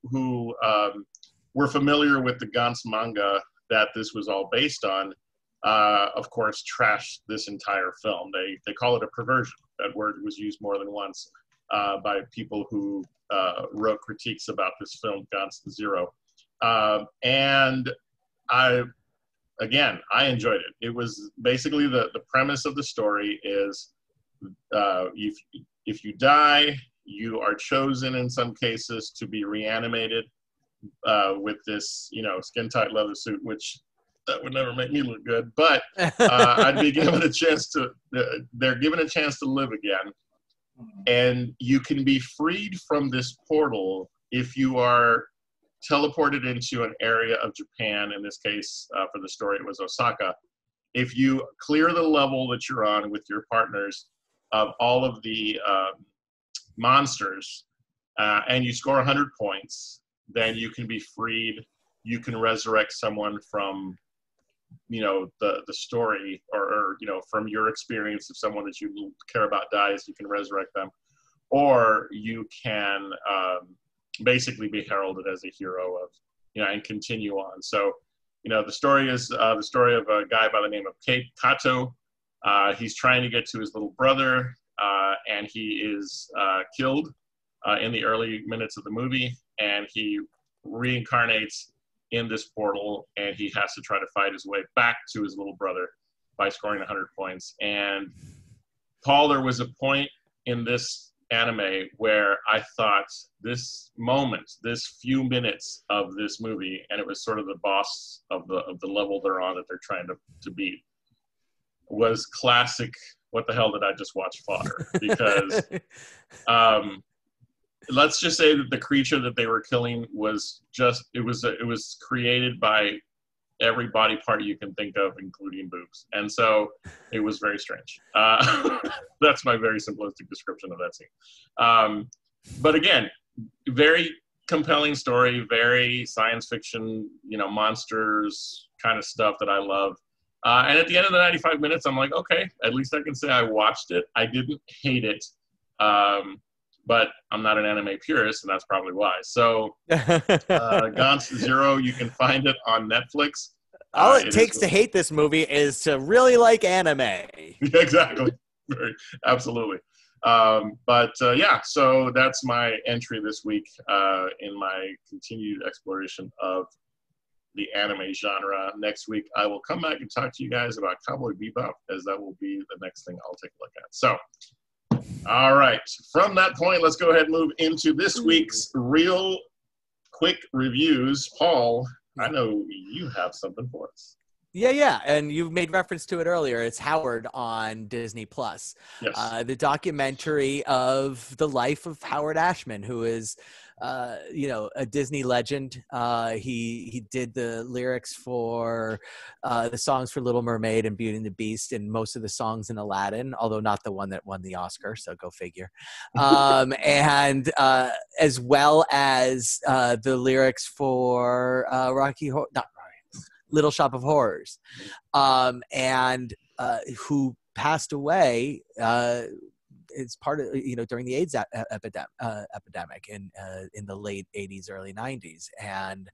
[SPEAKER 1] were familiar with the Gantz manga that this was all based on, of course, trashed this entire film. They call it a perversion. That word was used more than once by people who wrote critiques about this film, Gantz Zero. And I enjoyed it. It was basically the premise of the story is if you die, you are chosen in some cases to be reanimated with this, skin-tight leather suit, which that would never make me look good. But I'd be given a chance to. They're given a chance to live again, and you can be freed from this portal if you are teleported into an area of Japan. In this case, for the story, it was Osaka. If you clear the level that you're on with your partners of all of the monsters, and you score 100 points, then you can be freed. You can resurrect someone from, the story, or from your experience of someone that you care about dies, you can resurrect them, or you can basically be heralded as a hero of, and continue on. So, the story is the story of a guy by the name of Kato. He's trying to get to his little brother, and he is killed in the early minutes of the movie, and he reincarnates in this portal, and he has to try to fight his way back to his little brother by scoring 100 points. And Paul, there was a point in this anime where I thought this moment, this few minutes of this movie, and it was sort of the boss of the level they're on that they're trying to beat, was classic. What the hell did I just watch fodder? Because let's just say that the creature that they were killing was it was created by every body part you can think of, including boobs. And so it was very strange. That's my very simplistic description of that scene. But again, very compelling story, very science fiction, monsters kind of stuff that I love. And at the end of the 95 minutes, I'm like, okay, at least I can say I watched it. I didn't hate it. But I'm not an anime purist, and that's probably why. So, Gantz Zero, you can find it on Netflix.
[SPEAKER 4] All it takes to hate this movie is to really like anime.
[SPEAKER 1] Exactly. Absolutely. So that's my entry this week in my continued exploration of the anime genre. Next week, I will come back and talk to you guys about Cowboy Bebop, as that will be the next thing I'll take a look at. So, all right. From that point, let's go ahead and move into this week's real quick reviews. Paul, I know you have something for us.
[SPEAKER 4] Yeah. And you made reference to it earlier. It's Howard on Disney Plus.
[SPEAKER 1] Yes.
[SPEAKER 4] The documentary of the life of Howard Ashman, who is, a Disney legend. He did the lyrics for the songs for Little Mermaid and Beauty and the Beast, and most of the songs in Aladdin, although not the one that won the Oscar. So go figure. And as well as the lyrics for Little Shop of Horrors, and who passed away it's part of, during the AIDS epidemic in the late 80s, early 90s. And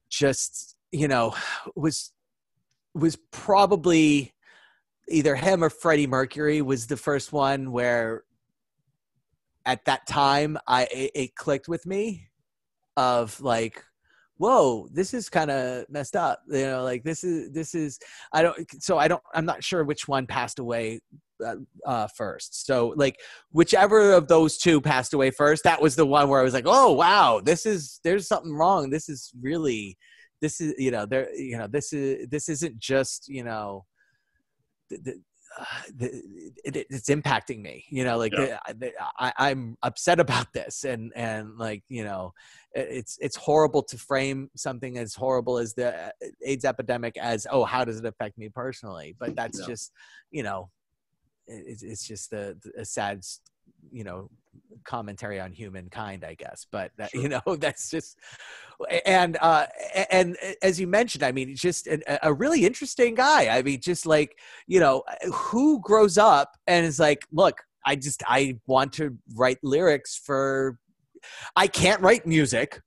[SPEAKER 4] just, was probably either him or Freddie Mercury was the first one where at that time it clicked with me of like, whoa, this is kind of messed up. Like this is, I'm not sure which one passed away first. So like whichever of those two passed away first, that was the one where I was like, oh wow, there's something wrong. This is really, this is, this isn't just, it's impacting me, I'm upset about this. And like, it's horrible to frame something as horrible as the AIDS epidemic as, oh, how does it affect me personally? But that's just, it's just a sad, commentary on humankind, I guess. But that, that's just, and as you mentioned, I mean, just a really interesting guy. I mean, just like, who grows up and is like, look, I want to write lyrics I can't write music.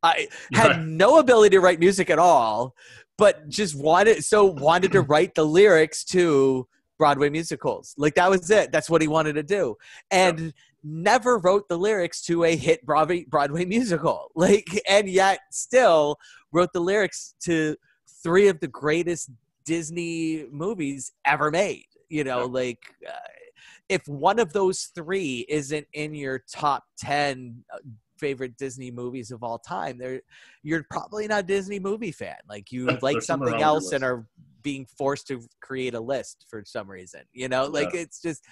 [SPEAKER 4] I had no ability to write music at all, but just wanted to write the lyrics to Broadway musicals. Like that was it. That's what he wanted to do. And never wrote the lyrics to a hit Broadway musical. Like, and yet still wrote the lyrics to 3 of the greatest Disney movies ever made. If one of those 3 isn't in your top 10 favorite Disney movies of all time, you're probably not a Disney movie fan. Like you like something else and are being forced to create a list for some reason, it's just,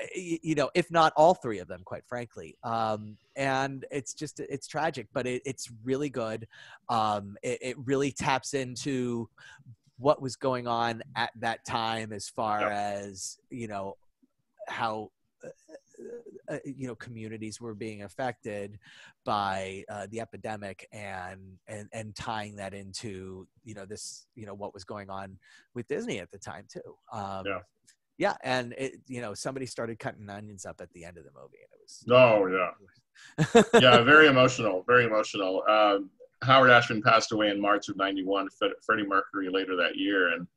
[SPEAKER 4] if not all 3 of them, quite frankly. And it's tragic, but it's really good. It really taps into what was going on at that time as far as, how communities were being affected by the epidemic, and tying that into this what was going on with Disney at the time too. And it, somebody started cutting onions up at the end of the movie, and it was
[SPEAKER 1] very emotional, very emotional. Howard Ashman passed away in March of '91. Freddie Mercury later that year, and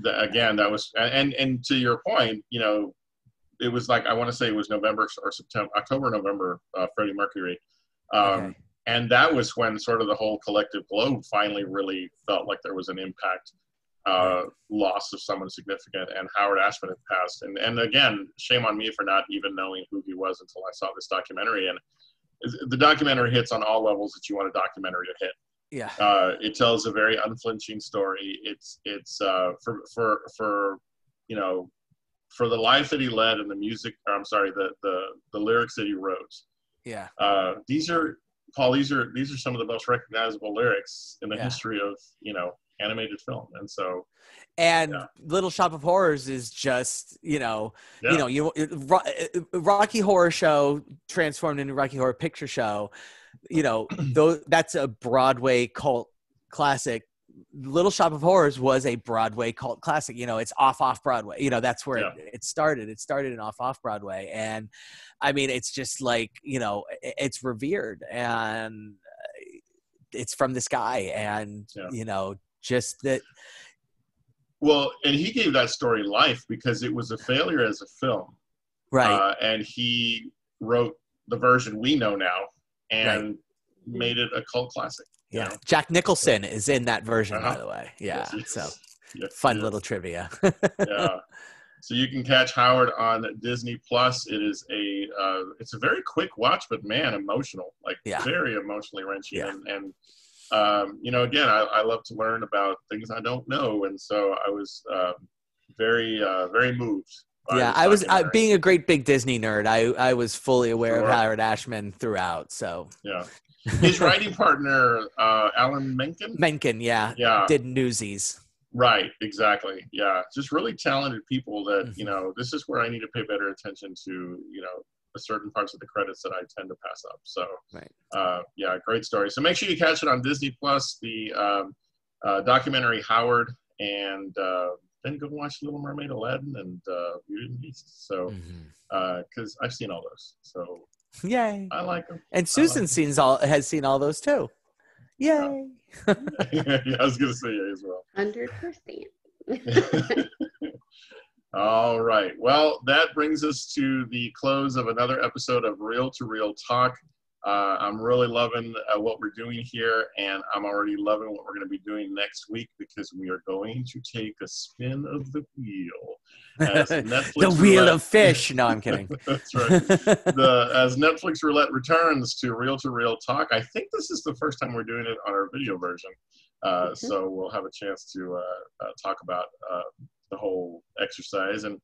[SPEAKER 1] again, that was, and to your point, it was like, I want to say it was November or September, October, November, Freddie Mercury. And that was when sort of the whole collective globe finally really felt like there was an impact, loss of someone significant, and Howard Ashman had passed. And again, shame on me for not even knowing who he was until I saw this documentary. And the documentary hits on all levels that you want a documentary to hit. It tells a very unflinching story. It's for the life that he led and the music, the lyrics that he wrote. These are some of the most recognizable lyrics in the history of, animated film. And so,
[SPEAKER 4] Little Shop of Horrors is just, Rocky Horror Show transformed into Rocky Horror Picture Show, that's a Broadway cult classic. Little Shop of Horrors was a Broadway cult classic. It's off Broadway. That's where it started. It started in off Broadway. And I mean, it's just like, it's revered, and it's from this guy, and, just that.
[SPEAKER 1] Well, and he gave that story life because it was a failure as a film. And he wrote the version we know now and made it a cult classic.
[SPEAKER 4] Jack Nicholson is in that version, by the way. So fun little trivia.
[SPEAKER 1] So you can catch Howard on Disney Plus. It is it's a very quick watch, but man, emotional, very emotionally wrenching. And again, I love to learn about things I don't know, and so I was very moved.
[SPEAKER 4] I was being a great big Disney nerd. I was fully aware of Howard Ashman throughout. So
[SPEAKER 1] his writing partner, Alan Menken.
[SPEAKER 4] Did Newsies.
[SPEAKER 1] Right, exactly. Just really talented people that this is where I need to pay better attention to. Certain parts of the credits that I tend to pass up. So, great story. So make sure you catch it on Disney Plus. The documentary Howard, and then go watch Little Mermaid, Aladdin, and Beauty and the Beast. So, because I've seen all those, so
[SPEAKER 4] yay!
[SPEAKER 1] I like them.
[SPEAKER 4] And Susan has seen all those too. Yay!
[SPEAKER 1] Yeah, I was gonna say yay as well.
[SPEAKER 2] 100%.
[SPEAKER 1] All right. Well, that brings us to the close of another episode of Real to Real Talk. I'm really loving what we're doing here, and I'm already loving what we're going to be doing next week because we are going to take a spin of the wheel. As Netflix
[SPEAKER 4] the wheel of fish. No, I'm kidding.
[SPEAKER 1] That's right. As Netflix Roulette returns to Real Talk, I think this is the first time we're doing it on our video version. So we'll have a chance to talk about the whole exercise. And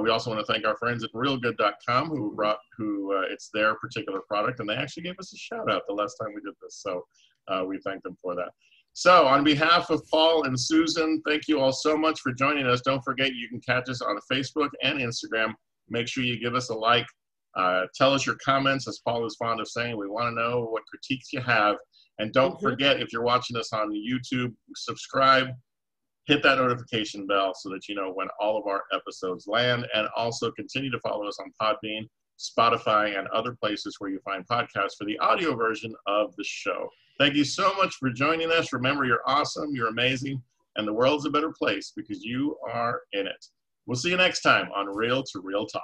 [SPEAKER 1] we also want to thank our friends at realgood.com who it's their particular product, and they actually gave us a shout out the last time we did this. So we thank them for that. So on behalf of Paul and Susan, thank you all so much for joining us. Don't forget, you can catch us on Facebook and Instagram. Make sure you give us a like. Tell us your comments, as Paul is fond of saying. We want to know what critiques you have. And don't forget, if you're watching us on YouTube, subscribe. Hit that notification bell so that you know when all of our episodes land, and also continue to follow us on Podbean, Spotify, and other places where you find podcasts for the audio version of the show. Thank you so much for joining us. Remember, you're awesome, you're amazing, and the world's a better place because you are in it. We'll see you next time on Real to Real Talk.